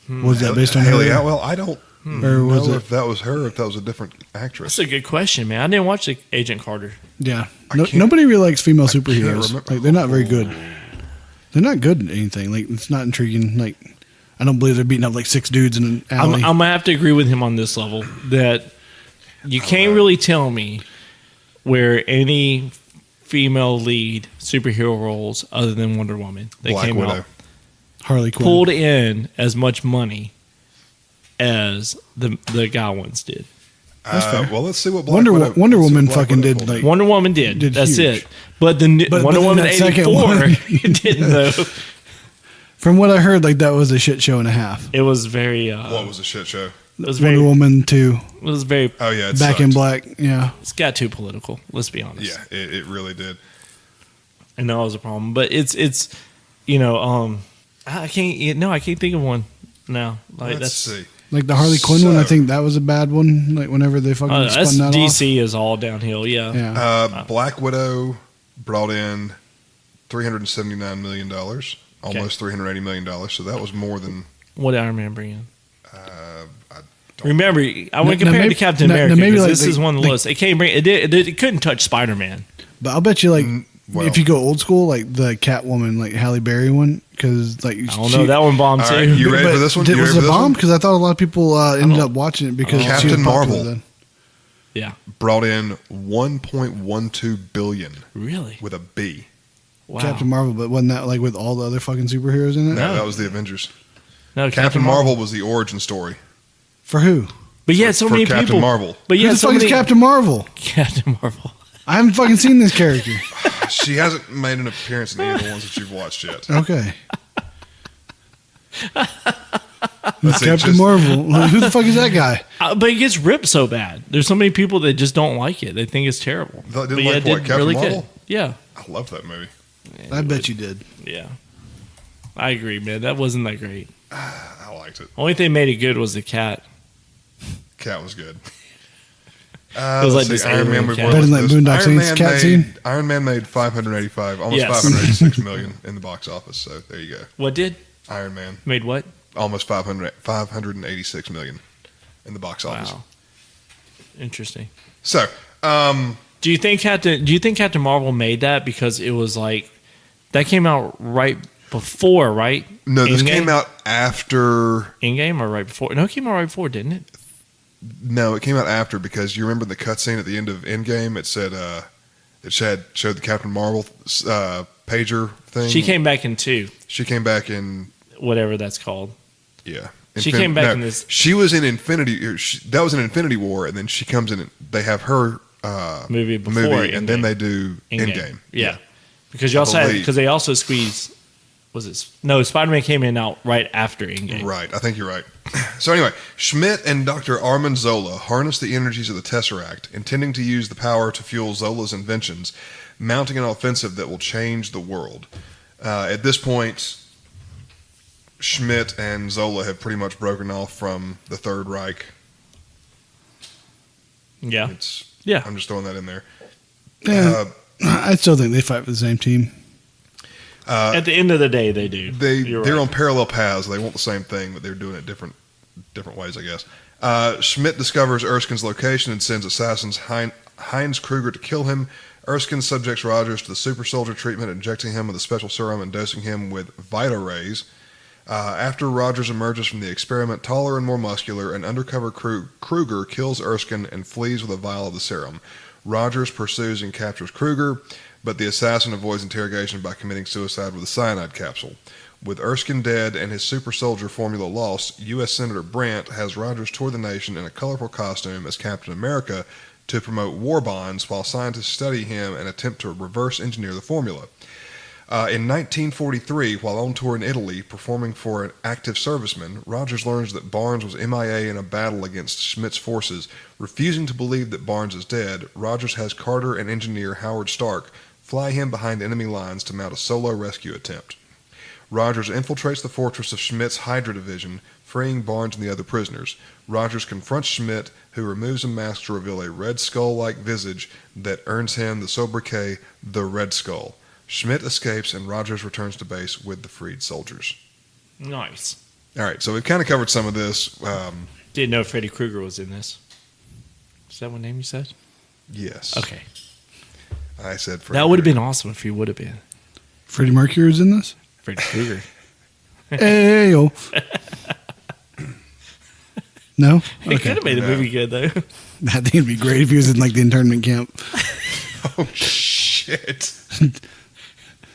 Was that based on Haley her? Atwell? I don't Or was know it? if that was her or if that was a different actress. That's a good question, man. I didn't watch the Agent Carter. Yeah. I No, can't- nobody really likes female can't superheroes. remember. Like they're not very good. They're not good at anything. Like it's not intriguing. Like I don't believe they're beating up like 6 dudes in an I'm alley. gonna have to agree with him on this level that you can't really tell me where any female lead superhero roles other than Wonder Woman that Black came Widow. out Harley Quinn. pulled in as much money as the guy ones did. That's fair. Well, let's see what Black Wonder Widow, Wonder let's see Woman what Black fucking Widow did pulled like in. Wonder Woman did. Did That's huge. it. But the But Wonder then Woman that second 84 one- it didn't though. From what I heard, like that was a shit show and a half. It was very. What was a shit show? It was very. Wonder Woman 2, It was very. Oh yeah, it Back in sucked. Black. Yeah. It's got too political. Let's be honest. Yeah, it really did. And that was a problem. But it's I can't think of one now. Like Let's that's see. Like the Harley Quinn one, I So- think that was a bad one. Like whenever they fucking that's spun that DC is all downhill. Yeah. off. Yeah. Black Widow brought in $379 million, almost $380 million. So that was more than. What did Iron Man bring in? I don't Remember, I want Now- to compare now it maybe- to Captain now- America now maybe because like this the- is one of the the- lowest. It can't bring it couldn't touch Spider-Man. But I'll bet you like well- if you go old school, like the Catwoman, like Halle Berry one, because like I don't know. That one bombed All too. right, you ready for this one? You Was ready it for a this bomb? one? Because I thought a lot of people ended up watching it because she was Captain popular Marvel. then. Yeah. Brought in $1.12 billion Really? with a B. Wow. Captain Marvel, but wasn't that like with all the other fucking superheroes in it? No, No. that was the Avengers. No, Captain Marvel was the origin story. For who? But yeah, so for many Captain people. Marvel. But Who yeah, the so fuck many is Captain Marvel? Captain Marvel. I haven't fucking seen this character. She hasn't made an appearance in any of the ones that you've watched yet. Okay. Let's see, Captain just- Marvel. Like, who the fuck is that guy? But it gets ripped so bad. There's so many people that just don't like it. They think it's terrible. Didn't But like yeah, it what, did Captain really Marvel? good. Yeah. I love that movie. I bet you did. Yeah. I agree, man. That wasn't that great. I liked it. Only thing made it good was the cat. Cat was good. It was like let's this see, Iron Man. alien what cat. was Better than that this? Boondock Iron Saints Man cat made- scene? Iron Man made 585, almost Yes. 586 million in the box office. So there you go. What did? Iron Man Made what? almost 586 million in the box office. Wow. Interesting. So, Do you think Captain Marvel made that because it was like that came out right before, right? no, this Endgame? came out after. In game or right before? No, it came out right before, didn't it? No, it came out after because you remember the cutscene at the end of Endgame. It said it showed the Captain Marvel pager thing. She came back in 2. She came back in Whatever that's called. yeah. She came back in this. She was in Infinity. That was in Infinity War, and then she comes in. They have her Movie before and then they do Endgame. Yeah. Because you also had, because they also squeezed. Spider-Man came out right after Endgame. Right, I think you're right. So anyway, Schmidt and Dr. Armand Zola harness the energies of the Tesseract, intending to use the power to fuel Zola's inventions, mounting an offensive that will change the world. At this point, Schmidt and Zola have pretty much broken off from the Third Reich. Yeah. Yeah. I'm just throwing that in there. Yeah, I still think they fight for the same team. At the end of the day, they do. They're on parallel paths. They want the same thing, but they're doing it different ways, I guess. Schmidt discovers Erskine's location and sends assassins Heinz Kruger to kill him. Erskine subjects Rogers to the super soldier treatment, injecting him with a special serum and dosing him with Vita Rays. After Rogers emerges from the experiment, taller and more muscular, an undercover Kruger kills Erskine and flees with a vial of the serum. Rogers pursues and captures Kruger, but the assassin avoids interrogation by committing suicide with a cyanide capsule. With Erskine dead and his super soldier formula lost, U.S. Senator Brandt has Rogers tour the nation in a colorful costume as Captain America to promote war bonds while scientists study him and attempt to reverse engineer the formula. In 1943, while on tour in Italy, performing for an active serviceman, Rogers learns that Barnes was MIA in a battle against Schmidt's forces. Refusing to believe that Barnes is dead, Rogers has Carter and engineer Howard Stark fly him behind enemy lines to mount a solo rescue attempt. Rogers infiltrates the fortress of Schmidt's Hydra division, freeing Barnes and the other prisoners. Rogers confronts Schmidt, who removes a mask to reveal a Red Skull-like visage that earns him the sobriquet, the Red Skull. Schmidt escapes, and Rogers returns to base with the freed soldiers. Nice. All right, so we've kind of covered some of this. Didn't know Freddy Krueger was in this. Is that what name you said? Yes. Okay. I said Freddy. That would have been awesome if he would have been. Freddie Mercury was in this? Freddy Krueger. Hey, yo. No? He could have made the movie good, though. I think it'd be great if he was in like the internment camp. Oh, shit.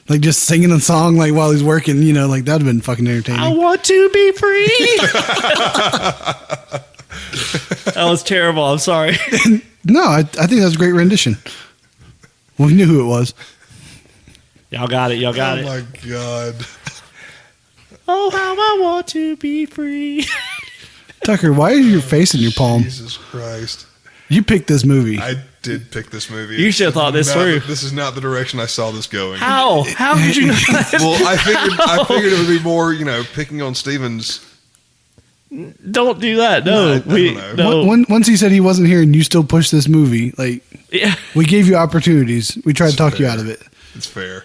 Like just singing a song like while he's working, you know, like that would have been fucking entertaining. I want to be free. That was terrible. I'm sorry. No, I think that was a great rendition. We knew who it was. Y'all got it. Y'all got it. Oh, my God. Oh, how I want to be free. Tucker, why is your face in your palm? Jesus Christ. You picked this movie. I did pick this movie. You should have thought this through. This is not the direction I saw this going. How? How could you know that? Well, I figured it would be more, picking on Steven's. Don't do that. No. No. Once he said he wasn't here and you still pushed this movie, like, Yeah. we gave you opportunities. We tried to talk you out of it. It's fair.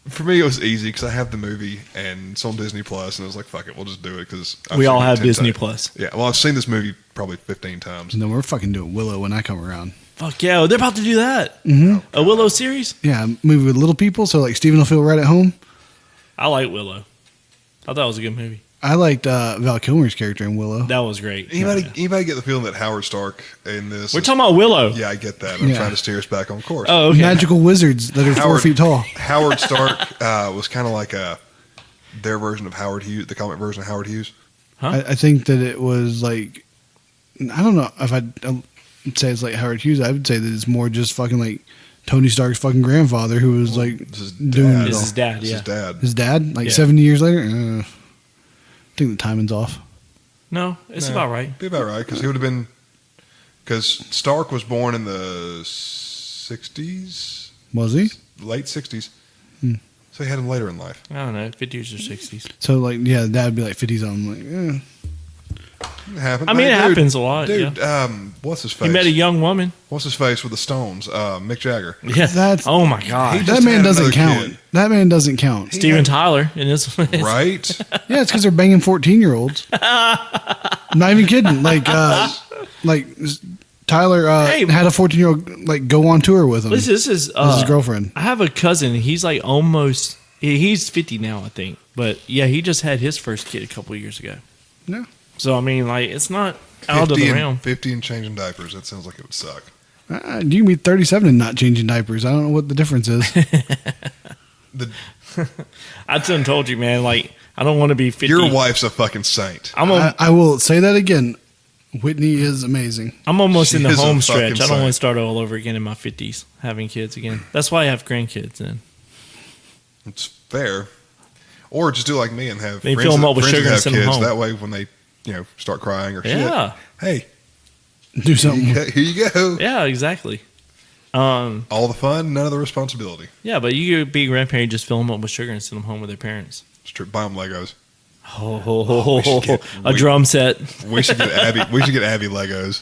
For me, it was easy because I have the movie and it's on Disney Plus, and I was like, "Fuck it, we'll just do it." Because We all have Disney Plus. Yeah, well, I've seen this movie probably 15 times. No, we're fucking doing Willow when I come around. Fuck yeah. They're about to do that. Mm-hmm. A Willow series? Yeah, a movie with little people, so like Steven will feel right at home. I like Willow. I thought it was a good movie. I liked Val Kilmer's character in Willow. That was great. Anybody get the feeling that Howard Stark in this? We're talking about Willow. Yeah, I get that. I'm trying to steer us back on course. Oh, okay. Magical wizards that are 4 feet tall. Howard Stark was kind of like their version of Howard Hughes, the comic version of Howard Hughes. Huh? I think that it was like, I don't know if I'd say it's like Howard Hughes. I would say that it's more just fucking like Tony Stark's fucking grandfather who was doing it all. This is his dad, This is dad. His dad? Like Yeah. 70 years later? I think the timing's off. No, it's about right. Be about right because he would have been. Because Stark was born in the 60s, Was he? late 60s. Hmm. So he had him later in life. I don't know, 50s or 60s. So, like, yeah, dad would be like 50s on. Like, It happened. I mean, it Dude, happens a lot. Dude, Yeah. What's his face? He met a young woman. What's his face with the Stones? Mick Jagger. Yeah. That's- Oh my God. He that just man had doesn't another count. kid. That man doesn't count. Steven Tyler in this one. Right? Yeah, it's because they're banging 14-year-olds. Not even kidding. Like Tyler Hey. had a 14-year-old like go on tour with him. This is his girlfriend. I have a cousin. He's like almost. He's 50 now, I think. But yeah, he just had his first kid a couple of years ago. Yeah. So I mean, like, it's not. out of the realm. 50 and changing diapers. That sounds like it would suck. You can be 37 and not changing diapers. I don't know what the difference is. I done told you, man. Like, I don't want to be 50. Your wife's a fucking saint. I will say that again. Whitney is amazing. I'm almost She in the is a home fucking stretch. I don't saint. want to start all over again in my 50s, having kids again. That's why I have grandkids then. It's fair. Or just do like me and have They friends fill 'em that- up with friends sugar that and have send 'em kids. home. That way, when they start crying or Yeah. shit, hey, Do something. here you go. Yeah, exactly. All the fun, none of the responsibility. Yeah, but you could be a grandparent, just fill them up with sugar and send them home with their parents. Buy them Legos. Oh, a we- drum set. We should get Abby. We should get Abby Legos.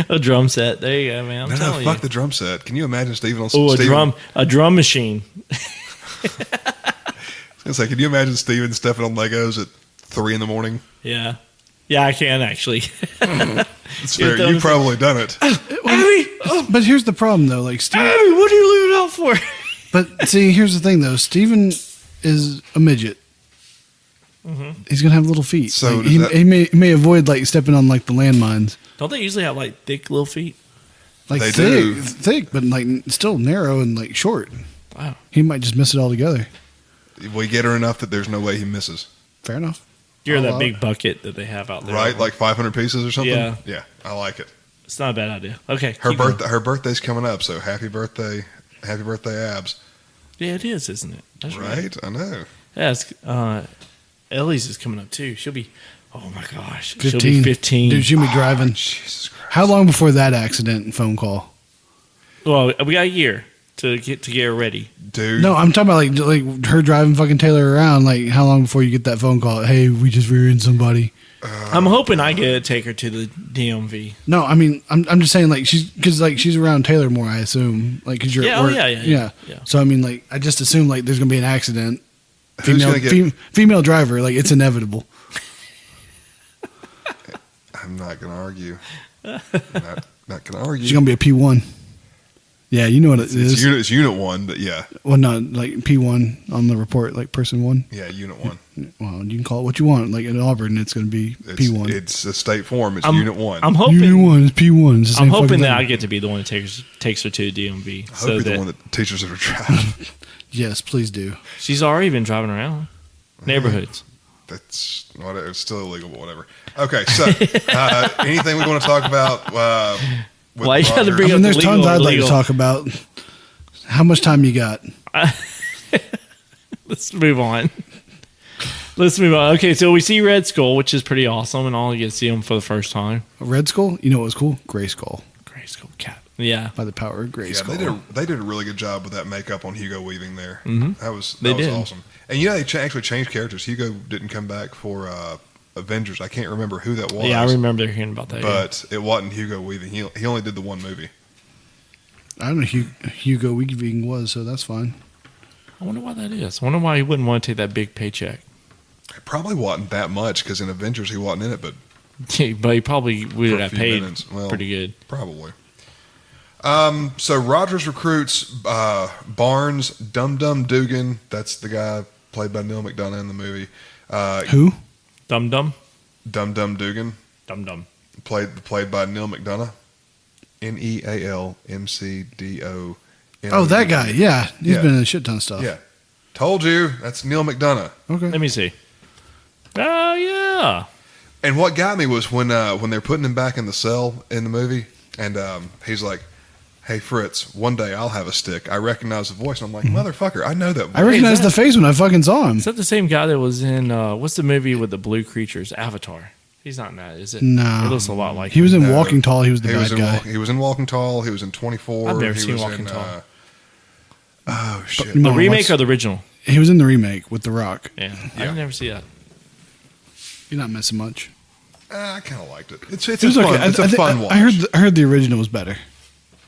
A drum set. There you go, man. I'm No, telling fuck you. the drum set. Can you imagine Steven on Oh, Steven? a drum machine. It's like, can you imagine Steven stepping on Legos at 3 a.m? Yeah. Yeah, I can actually. It's fair. You've probably done it. Abby! But here's the problem, though. Like, Abby, what are you leaving out for? But see, here's the thing, though. Steven is a midget. He's gonna have little feet. So Like, does that- he may avoid like stepping on like the landmines. Don't they usually have like thick little feet? Like They thick, do. thick, but like still narrow and like short. Wow. He might just miss it all together. We get her enough that there's no way he misses. Fair enough. You're I'll that allow big it. bucket that they have out there. Right? Like 500 pieces or something? Yeah. Yeah, I like it. It's not a bad idea. Okay. Her keep going. birthday. Her birthday's coming up, so happy birthday, Abs. Yeah, it is, isn't it? That's Right? I know. Yeah, Ellie's is coming up too. She'll be, oh my gosh, 15. she'll be 15. Dude, she'll be driving. Jesus Christ. How long before that accident and phone call? Well, we got a year to get her ready. Dude. No, I'm talking about like her driving fucking Taylor around. Like, how long before you get that phone call? Hey, we just rear-ended somebody. I'm hoping I get to take her to the DMV. No, I mean, I'm just saying, like, she's around Taylor more, I assume, like, cause you're Yeah, at oh, work. yeah. So I mean, like, I just assume like there's gonna be an accident. Who's gonna get- Female driver, like, it's inevitable. I'm not going to argue. Not going to argue. She's gonna be a P1. Yeah, you know what it is. It's unit 1, but yeah. Well, no, like P1 on the report, like person 1. Yeah, unit 1. Well, you can call it what you want. Like in Auburn, it's gonna be P1. It's a state form. It's I'm- unit 1. I'm hoping. Unit 1 is P1. It's the I'm same hoping fucking that I thing. get to be the one that takes her to the DMV. I hope you're the one that teaches her to drive. Yes, please do. She's already been driving around neighborhoods. That's whatever. It's still illegal, but whatever. Okay, so anything we want to talk about? With Why you gotta Roger? bring I up mean, there's legal tons or I'd like to illegal? talk about. How much time you got? Let's move on. Let's move on. Okay, so we see Red Skull, which is pretty awesome, and all you get to see him for the first time. Red Skull? You know what was cool? Gray Skull. Gray Skull cat. Yeah. By the power of Gray Yeah, Skull. they did a really good job with that makeup on Hugo Weaving there. Mhm. That was They did. awesome. And you know they actually changed characters. Hugo didn't come back for Avengers. I can't remember who that was. Yeah, I remember hearing about that. But it wasn't Hugo Weaving. He only did the one movie. I don't know who Hugo Weaving was, so that's fine. I wonder why that is. I wonder why he wouldn't want to take that big paycheck. It probably wasn't that much because in Avengers he wasn't in it, but But he probably would For a have few paid minutes. Well, pretty good. probably. So Rogers recruits Barnes, Dum Dum Dugan. That's the guy played by Neil McDonough in the movie. Who? Dum Dum? Dum Dum Dugan, Dum Dum. played by Neil McDonough. NEALMCDO. Oh, that guy. Yeah. He's Yeah. been in a shit ton of stuff. Yeah. Told you. That's Neil McDonough. Okay. Let me see. Oh, yeah. And what got me was when they're putting him back in the cell in the movie, and he's like, "Hey Fritz, one day I'll have a stick." I recognize the voice, and I'm like, "Motherfucker, I know that voice." I recognized that- the face when I fucking saw him. Is that the same guy that was in, what's the movie with the blue creatures? Avatar. He's not in that, is it? No. It looks a lot like He was in No. Walking Tall. He was the He bad was in guy. he was in Walking Tall. He was in 24. I've never he seen was Walking in, Tall. Oh shit! No, The remake what's- or the original? He was in the remake with The Rock. Yeah. I Yeah. didn't never see that. You're not missing much. I kind of liked it. It's It a was fun. okay. It's a fun watch. I heard the original was better.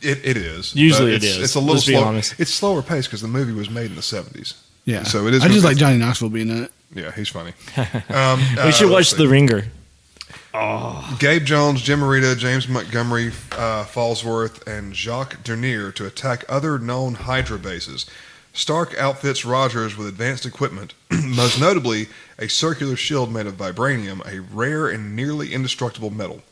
It is. Usually But it is. It's a little Let's be slow. honest. It's slower paced because the movie was made in the 70s. Yeah. So it is. I just like it's- Johnny Knoxville being in it. Yeah, he's funny. We should watch let's The see. Ringer. Gabe Jones, Jim Morita, James Montgomery Fallsworth, and Jacques Dernier to attack other known Hydra bases. Stark outfits Rogers with advanced equipment, most notably a circular shield made of vibranium, a rare and nearly indestructible metal.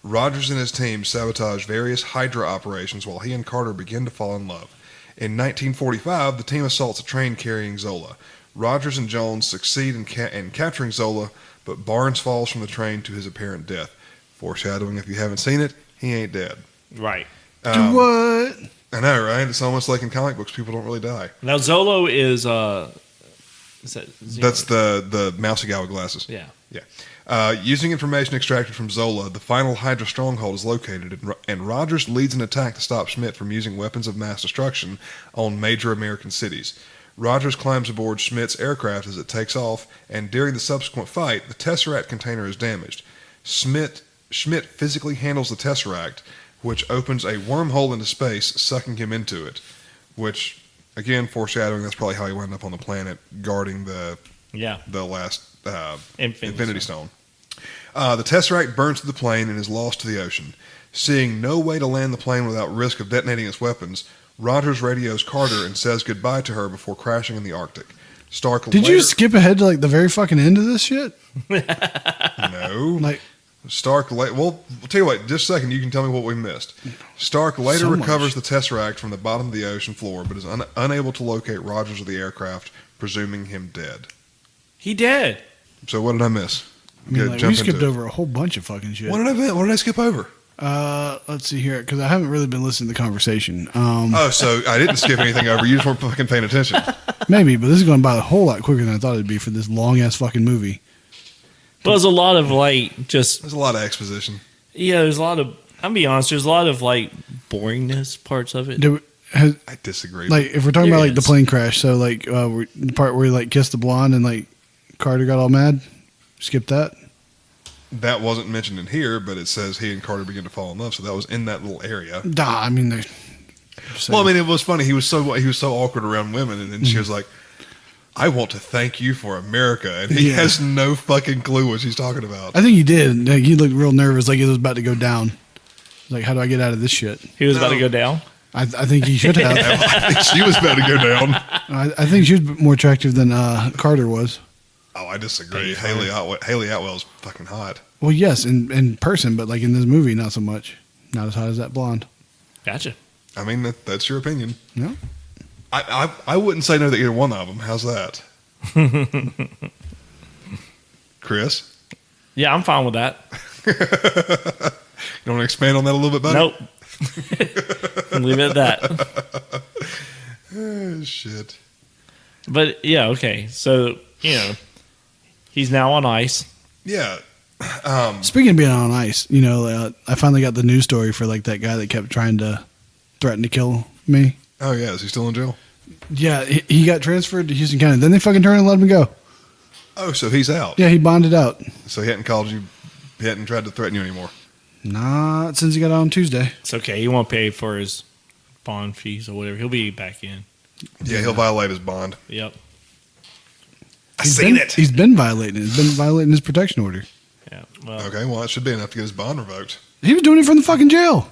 Rogers and his team sabotage various Hydra operations while he and Carter begin to fall in love. In 1945, the team assaults a train carrying Zola. Rogers and Jones succeed in capturing Zola, but Barnes falls from the train to his apparent death. Foreshadowing, if you haven't seen it, he ain't dead. Right. What? I know, right? It's almost like in comic books, people don't really die. Now Zolo is that That's the mousy guy with glasses. Yeah. Using information extracted from Zola, the final Hydra stronghold is located, and Rogers leads an attack to stop Schmidt from using weapons of mass destruction on major American cities. Rogers climbs aboard Schmidt's aircraft as it takes off, and during the subsequent fight, the Tesseract container is damaged. Schmidt physically handles the Tesseract, which opens a wormhole into space, sucking him into it. Which, again, foreshadowing, that's probably how he wound up on the planet, guarding the last Infinity Stone. The Tesseract burns to the plane and is lost to the ocean. Seeing no way to land the plane without risk of detonating its weapons, Rogers radios Carter and says goodbye to her before crashing in the Arctic. Stark Did you skip ahead to like the very fucking end of this shit? No. Like, Stark, well, I'll tell you what, just a second, you can tell me what we missed. Stark later recovers the Tesseract from the bottom of the ocean floor, but is unable to locate Rogers or the aircraft, presuming him dead. He dead. So what did I miss? I mean, like, we skipped over a whole bunch of fucking shit. What did I skip over? Let's see here, because I haven't really been listening to the conversation. So I didn't skip anything over. You just weren't fucking paying attention. Maybe, but this is going by a whole lot quicker than I thought it'd be for this long-ass fucking movie. But there's a lot of, like, just... There's a lot of exposition. Yeah, there's a lot of... I'll be honest, there's a lot of, like, boringness parts of it. I disagree. Like, if we're talking about, like, the plane crash, so, like, the part where he, like, kissed the blonde and, like, Carter got all mad, skip that. That wasn't mentioned in here, but it says he and Carter begin to fall in love, so that was in that little area. I mean, it was funny. He was so awkward around women, and then she was like, "I want to thank you for America," and he has no fucking clue what she's talking about. I think he did. Like, he looked real nervous, like it was about to go down. Like, how do I get out of this shit? He was about to go down. I think he should have. I think she was about to go down. I think she was more attractive than Carter was. Oh, I disagree. Haley Atwell's fucking hot. Well, yes, in person, but like in this movie, not so much. Not as hot as that blonde. Gotcha. I mean, that's your opinion. Yeah. I wouldn't say no to either one of them. How's that? Chris? Yeah, I'm fine with that. You want to expand on that a little bit, buddy? Nope. Leave it at that. Oh, shit. But, yeah, okay. So, he's now on ice. Yeah. Speaking of being on ice, I finally got the news story for like that guy that kept trying to threaten to kill me. Oh, yeah. Is he still in jail? Yeah, he got transferred to Houston County. Then they fucking turned and let him go. Oh, so he's out. Yeah, he bonded out. So he hadn't called you, he hadn't tried to threaten you anymore. Not since he got out on Tuesday. It's okay. He won't pay for his bond fees or whatever. He'll be back in. Yeah, he'll violate his bond. Yep. He's seen it. He's been violating it. He's been violating his protection order. Yeah. Well, Okay, well, that should be enough to get his bond revoked. He was doing it from the fucking jail.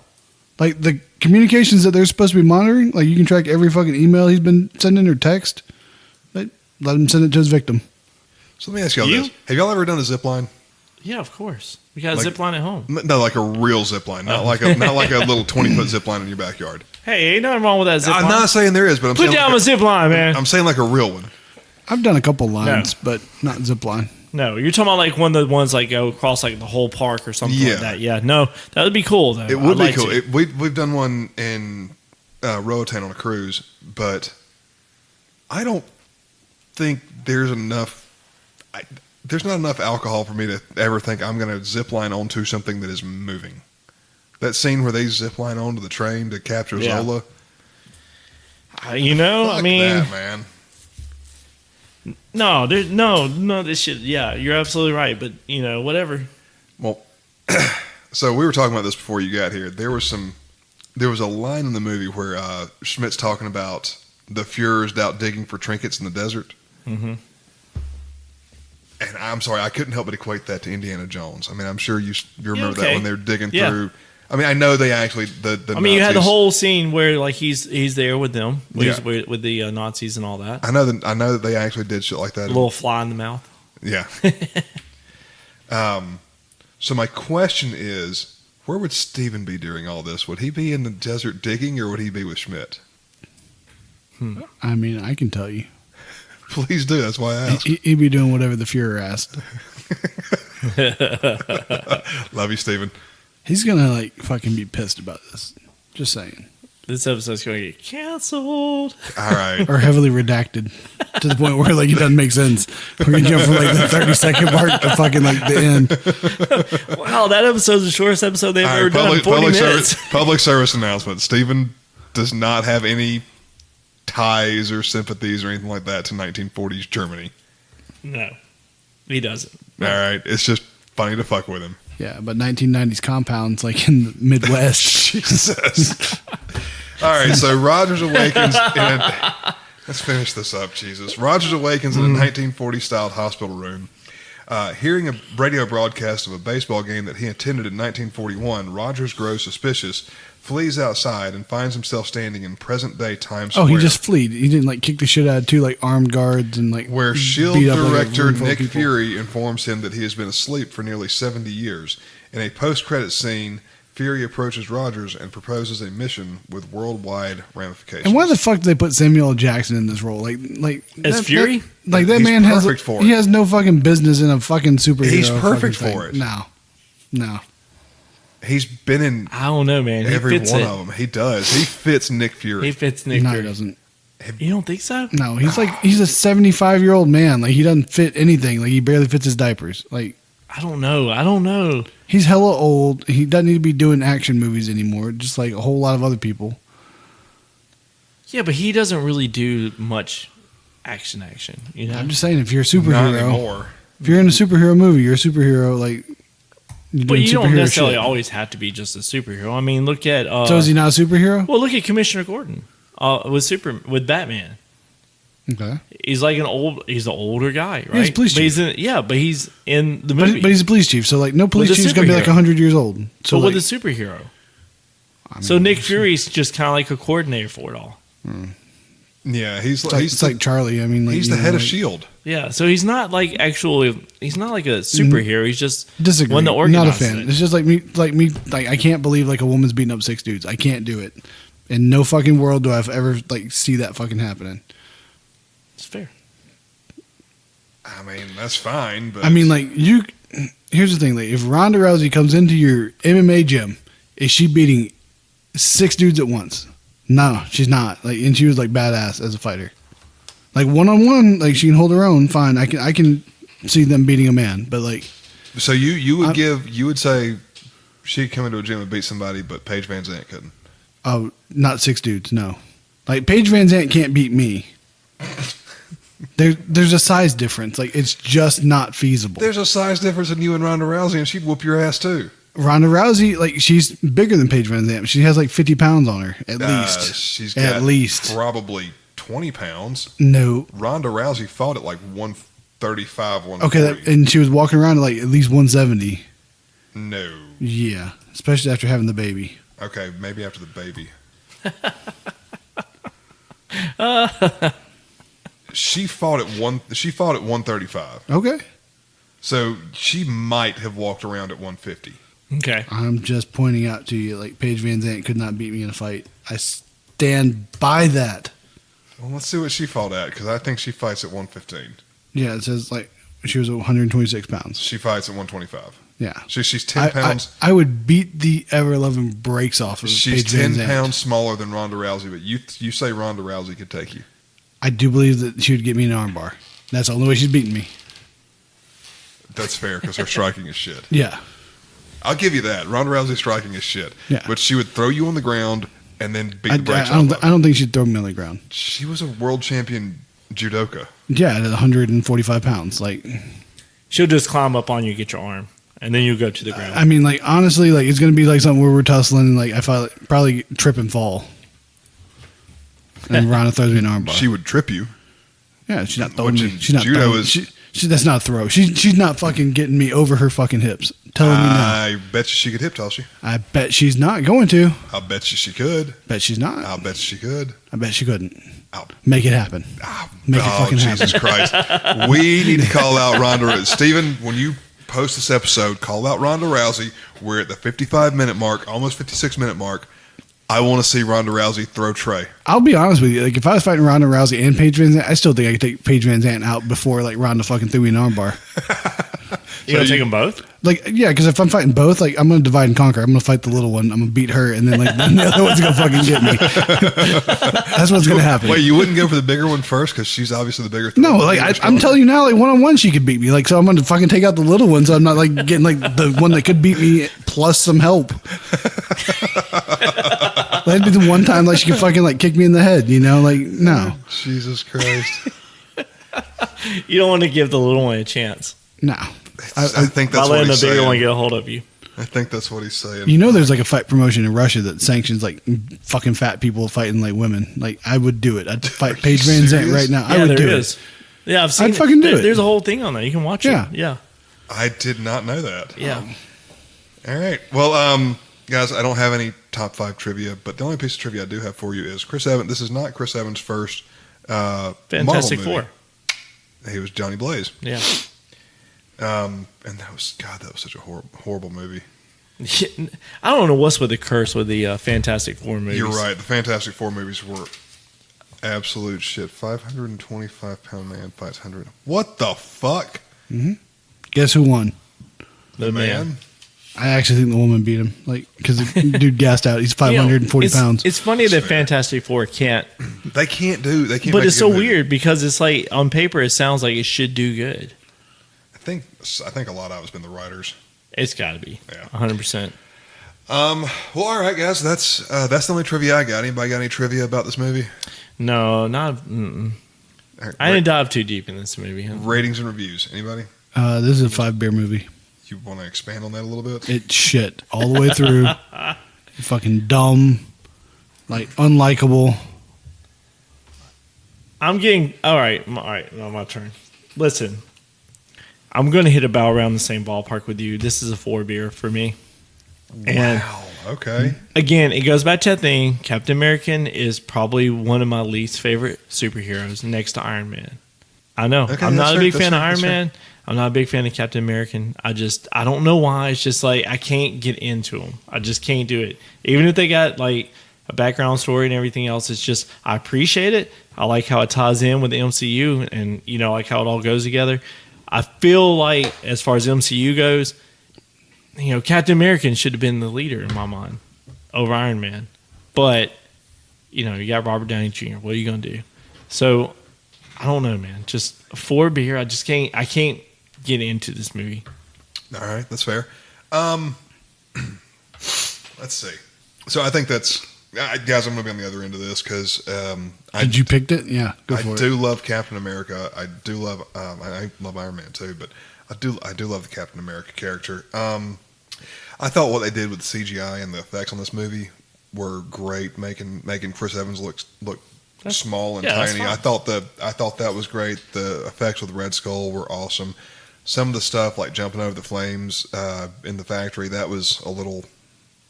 Like, the communications that they're supposed to be monitoring, like, you can track every fucking email he's been sending or text. Let him send it to his victim. So let me ask y'all this. Have y'all ever done a zip line? yeah, of course. We got a zip line at home. No, like a real zip line. Not like a little 20-foot zip line in your backyard. Hey, ain't nothing wrong with that zip line. I'm not saying there is, but I'm Put saying down like a zip line, man. I'm saying like a real one. I've done a couple lines, but not zip line. No, you're talking about like one of the ones like go across like the whole park or something like that. Yeah, no, that would be cool though. It would be cool. We've done one in Roatan on a cruise, but I don't think there's enough. There's not enough alcohol for me to ever think I'm going to zip line onto something that is moving. That scene where they zip line onto the train to capture Zola. I mean, that, man. No, this shit. Yeah, you're absolutely right. But whatever. Well, so we were talking about this before you got here. There was a line in the movie where Schmidt's talking about the Fuhrers out digging for trinkets in the desert. Mm-hmm. And I'm sorry, I couldn't help but equate that to Indiana Jones. I mean, I'm sure you remember that when they're digging through. I mean, I know they actually the I mean, you had the Nazis- whole scene where like he's there with them, Yeah. with the Nazis and all that. I know that they actually did shit like that. A little fly in the mouth. Yeah. So my question is, where would Steven be during all this? Would he be in the desert digging, or would he be with Schmidt? I mean, I can tell you. Please do. That's why I asked. He'd be doing whatever the Fuhrer asked. Love you, Steven. He's gonna like fucking be pissed about this. Just saying. This episode's going to get canceled. All right. Or heavily redacted to the point where like it doesn't make sense. We're gonna jump from like the 30-second part to fucking like the end. Wow, that episode's the shortest episode they've All ever right, done. 40 minutes. public service announcement. Steven does not have any ties or sympathies or anything like that to 1940s Germany. No, he doesn't. All right. It's just funny to fuck with him. Yeah, but 1990s compounds like in the Midwest. Jesus. All right, so Rogers awakens let's finish this up, Jesus. Rogers awakens in a 1940s-styled hospital room. Hearing a radio broadcast of a baseball game that he attended in 1941, Rogers grows suspicious, flees outside, and finds himself standing in present-day Times Square. Oh, he just fleed. He didn't like kick the shit out of two like armed guards and like where S.H.I.E.L.D. beat up, like, a director room full of Nick people. Fury informs him that he has been asleep for nearly 70 years. In a post-credit scene, Fury approaches Rogers and proposes a mission with worldwide ramifications. And why the fuck did they put Samuel L. Jackson in this role? Like As Fury? That He's man has perfect for it. he has no fucking business in a fucking superhero. He's perfect fucking for thing. it. No. He's been in I don't know, man. He every fits one it. of them. He does. He fits Nick Fury. He fits Nick No, Fury. he doesn't. You don't think so? No, he's a 75-year-old man. Like he doesn't fit anything. Like he barely fits his diapers. Like I don't know. he's hella old. He doesn't need to be doing action movies anymore. Just like a whole lot of other people. Yeah, but he doesn't really do much action. You know. I'm just saying, if you're a Not superhero, anymore. if you're in a superhero movie, you're a superhero. Like, you're But doing you don't superhero necessarily shit. always have to be just a superhero. I mean, look at So is he not a superhero? well, look at Commissioner Gordon with Batman. Okay, He's like he's an older guy, right? he's a police but he's chief. but he's in the but, movie. but he's a police chief. So like, no police With a chief's gonna be like superhero. 100 years old. So but like, with a superhero. I mean, So Nick Fury's just kind of like a coordinator for it all. Yeah, he's it's like Charlie. I mean, like, he's you the know, head of like, S.H.I.E.L.D. Yeah, so he's not like he's not like a superhero. He's just Disagree. one that Not a organizes fan. it. It's just like me. Like I can't believe like a woman's beating up 6 dudes. I can't do it. In no fucking world do I ever like see that fucking happening. It's fair. I mean, that's fine, but I mean, like you. Here's the thing: like if Ronda Rousey comes into your MMA gym, is she beating 6 dudes at once? No, she's not. Like, and she was like badass as a fighter. Like 1-on-1, like she can hold her own. Fine, I can see them beating a man, but like, so you would say she'd come into a gym and beat somebody, but Paige Van Zandt couldn't. oh, not 6 dudes. No, like Paige Van Zandt can't beat me. There's a size difference. Like it's just not feasible. There's a size difference in you and Ronda Rousey, and she'd whoop your ass too. Ronda Rousey, like she's bigger than Paige Van Zandt. She has like 50 pounds on her at least. She's at got least probably 20 pounds. no. Ronda Rousey fought at like 135, 140. Okay, and she was walking around at like at least 170. No. Yeah, especially after having the baby. Okay, maybe after the baby. She fought at 135. Okay, So she might have walked around at 150. Okay. I'm just pointing out to you, like Paige Van Zandt could not beat me in a fight. I stand by that. Well, let's see what she fought at, because I think she fights at 115. Yeah, it says like she was 126 pounds. She fights at 125. Yeah, She's 10 pounds. I would beat the ever loving brakes off of She's Paige Van 10 Zandt. pounds smaller than Ronda Rousey, but you say Ronda Rousey could take you. I do believe that she would get me an armbar. That's the only way she's beating me. That's fair, because her striking is shit. Yeah. I'll give you that. Ronda Rousey's striking is shit. Yeah. But she would throw you on the ground and then beat I the brakes off. don't think she'd throw me on the ground. She was a world champion judoka. Yeah, at 145 pounds. Like, She'll just climb up on you, get your arm, and then you go to the ground. I mean, like, honestly, like, it's going to be like something where we're tussling and, like, I probably trip and fall. And Rhonda throws me an armbar. She would trip you. Yeah, she's not throwing Which me. in She's not judo throwing, is That's not a throw. She's not fucking getting me over her fucking hips. Telling me no. I bet you she could hip toss you. I bet she's not going to. I'll bet you she could. Bet she's not. I'll bet she could. I bet she couldn't. I'll Make it happen. Make it fucking Jesus Christ. We need to call out Ronda. Steven, when you post this episode, call out Ronda Rousey. We're at the 55-minute mark, almost 56-minute mark. I want to see Ronda Rousey throw Trey. I'll be honest with you. Like, if I was fighting Ronda Rousey and Paige Van Zandt, I still think I could take Paige Van Zandt out before, like, Ronda fucking threw me an armbar. You gonna take them both? Like, yeah, because if I'm fighting both, like, I'm going to divide and conquer. I'm going to fight the little one. I'm going to beat her, and then, like, the other one's going to fucking get me. That's what's going to happen. Wait, you wouldn't go for the bigger one first because she's obviously the bigger threat? No, like, I'm telling you now, like, one-on-one she could beat me. Like, so I'm going to fucking take out the little one, so I'm not, like, getting, like, the one that could beat me plus some help. That'd be the one time, like, she could fucking, like, kick me in the head, you know? Like, no. Jesus Christ. You don't want to give the little one a chance. No. I think that's By what letting the he's bigger saying. one get a hold of you. I think that's what he's saying. You know, there's like a fight promotion in Russia that sanctions like fucking fat people fighting like women. Like, I would do it. I'd fight Paige Van Zandt serious? right now. Yeah, I would there do is. it. Yeah, I've seen I'd fucking do it. There's a whole thing on there. You can watch Yeah. it. Yeah. I did not know that. Yeah. All right. Well, guys, I don't have any top 5 trivia, but the only piece of trivia I do have for you is Chris Evans. This is not Chris Evans' first Fantastic Marvel movie. Four. He was Johnny Blaze. Yeah. And that was such a horrible movie. I don't know what's with the curse with the Fantastic Four movies. You're right. The Fantastic Four movies were absolute shit. 525-pound man fights 100. What the fuck? Mm-hmm. Guess who won? The man. I actually think the woman beat him. Like, because the dude gassed out. He's 540 pounds. It's funny that Fantastic Four can't. They can't. But make it's a so good movie. weird because it's like on paper it sounds like it should do good. I think a lot of it's been the writers. It's got to be. Yeah. 100%. Well, all right, guys. That's the only trivia I got. Anybody got any trivia about this movie? No, not. I didn't dive too deep in this movie. Huh? Ratings and reviews. Anybody? This is a 5-beer movie. You want to expand on that a little bit? It's shit all the way through. Fucking dumb, like unlikable. I'm getting all right. Now my turn. Listen, I'm going to hit about around the same ballpark with you. This is a 4-beer for me. And wow. Okay. again, it goes back to that thing. Captain American is probably one of my least favorite superheroes, next to Iron Man. I know. Okay, I'm not a big fan of that's Iron Man. I'm not a big fan of Captain American. I don't know why. It's just like I can't get into them. I just can't do it. Even if they got like a background story and everything else, it's just I appreciate it. I like how it ties in with the MCU, and I like how it all goes together. I feel like as far as MCU goes, Captain American should have been the leader in my mind over Iron Man, but you got Robert Downey Jr. What are you gonna do? So I don't know, man. Just 4-beer. I just can't. I can't get into this movie. All right, that's fair. Let's see. So I think that's guys. I'm going to be on the other end of this because Did you picked it? Yeah, go for I it. do love Captain America. I do love. I love Iron Man too, but I do love the Captain America character. I thought what they did with the CGI and the effects on this movie were great, making Chris Evans look small and tiny. I thought that was great. The effects with Red Skull were awesome. Some of the stuff like jumping over the flames in the factory, that was a little.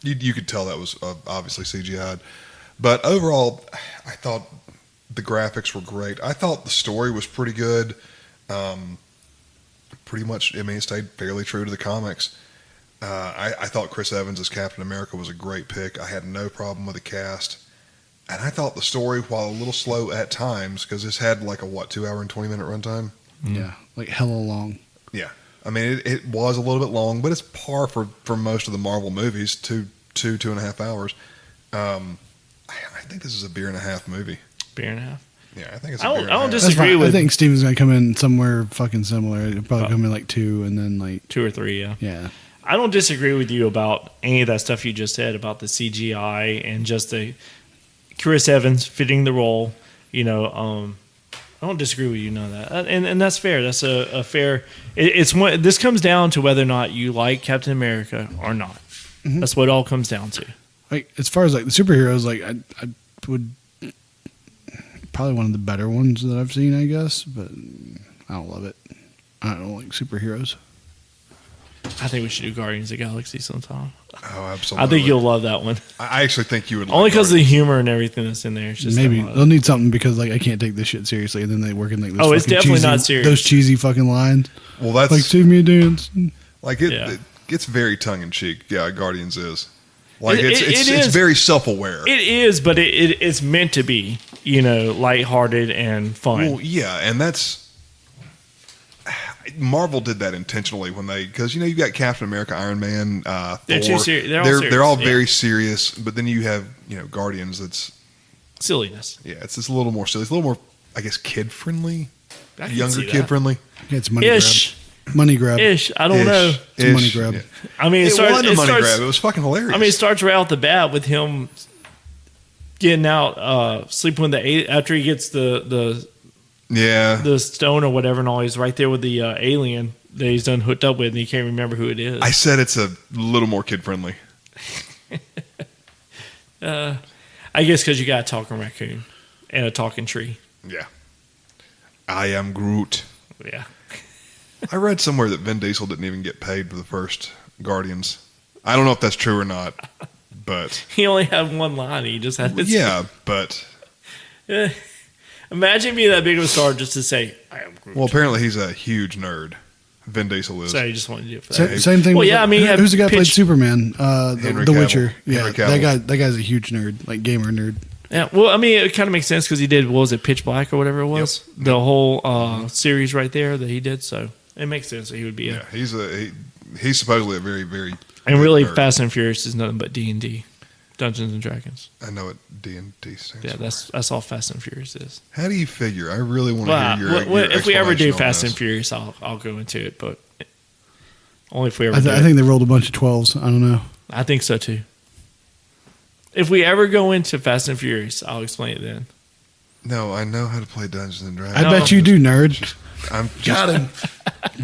You could tell that was obviously CGI'd, but overall, I thought the graphics were great. I thought the story was pretty good. Pretty much, it stayed fairly true to the comics. I thought Chris Evans as Captain America was a great pick. I had no problem with the cast. And I thought the story, while a little slow at times, because this had like a 2 hour and 20-minute runtime? Yeah, like hella long. Yeah. I mean, it was a little bit long, but it's par for most of the Marvel movies, 2.5 hours. I think this is a beer and a half movie. Beer and a half. Yeah, I think it's I a don't- beer and a I don't half. disagree with- I think Steven's going to come in somewhere fucking similar. It'll probably come in like 2 and then like 2 or 3. Yeah. yeah. I don't disagree with you about any of that stuff you just said about the CGI and just the Chris Evans fitting the role. I don't disagree with you none of that, and that's fair. That's a fair. It's one. This comes down to whether or not you like Captain America or not. Mm-hmm. That's what it all comes down to. Like as far as like the superheroes, like I would probably one of the better ones that I've seen, I guess, but I don't love it. I don't like superheroes. I think we should do Guardians of the Galaxy sometime. Oh, absolutely. I think you'll love that one. I actually think you would. Only like because of Guardians. the humor and everything that's in there. It's just Maybe they'll need something because like I can't take this shit seriously, and then they work in like those it's fucking definitely cheesy, not serious. those cheesy fucking lines. Well, that's Like save me a dance. like it. Yeah. It gets very tongue in cheek. Yeah, Guardians is like It it's is. very self aware. It is, but it's meant to be, lighthearted and fun. Well, yeah, and that's Marvel did that intentionally when because you've got Captain America, Iron Man, They're Thor. too serious. They're all yeah. very serious, but then you have Guardians. That's Silliness. it's just a little more silly. It's a little more, I guess, kid friendly, I can younger see kid that. friendly. Yeah, it's money Ish. grab. Money grab. Ish. I don't know. It's a money grab. Yeah. I mean, It starts, wasn't a money starts, grab. It was fucking hilarious. I mean, it starts right out the bat with him getting out, sleeping with after he gets the stone or whatever, and all. He's right there with the alien that he's done hooked up with, and he can't remember who it is. I said it's a little more kid friendly. I guess because you got a talking raccoon and a talking tree. Yeah, I am Groot. Yeah. I read somewhere that Vin Diesel didn't even get paid for the first Guardians. I don't know if that's true or not, but He only had one line. He just had his but Imagine being that big of a star just to say, I am Groot. well, apparently he's a huge nerd. Vin Diesel is. So you just wanted to do it for that. Same thing. Well, with, yeah, I mean, who's the guy who played pitch- Superman? Henry The Cavill. Witcher. Yeah, Henry Cavill. that guy's a huge nerd, like gamer nerd. Yeah, well, I mean, it kind of makes sense because he did, what was it, Pitch Black or whatever it was? Yep. The whole series right there that he did. So it makes sense that he would be Yeah, he's supposedly a very, very And good really, nerd. Fast and Furious is nothing but D&D, Dungeons and Dragons. I know what D&D stands Yeah, for. that's all Fast and Furious is. How do you figure? I really want to Well, hear your if we ever do explanation on Fast this. and Furious, I'll go into it, but only if we ever I do it. think they rolled a bunch of 12s. I don't know. I think so too. If we ever go into Fast and Furious, I'll explain it then. No, I know how to play Dungeons and Dragons. I bet you do, nerd. I'm just Got him.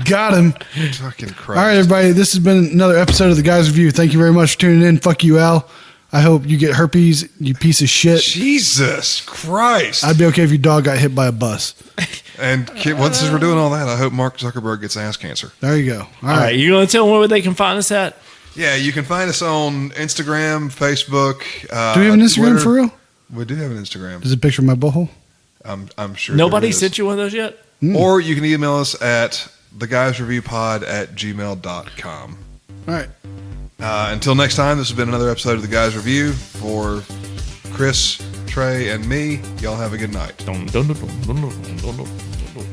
Got him. fucking Christ. All right, everybody. This has been another episode of The Guys Review. Thank you very much for tuning in. Fuck you, Al. I hope you get herpes, you piece of shit. Jesus Christ. I'd be okay if your dog got hit by a bus. And once we're doing all that, I hope Mark Zuckerberg gets ass cancer. There you go. All right, you going to tell them where they can find us at? Yeah, you can find us on Instagram, Facebook. Do we have an Instagram Twitter. for real? We do have an Instagram. Is it a picture of my butthole? I'm sure. Nobody there is. sent you one of those yet? Or you can email us at theguysreviewpod@gmail.com. All right. Until next time, this has been another episode of The Guys Review. For Chris, Trey, and me, y'all have a good night. Dun, dun, dun, dun, dun, dun, dun, dun, dun.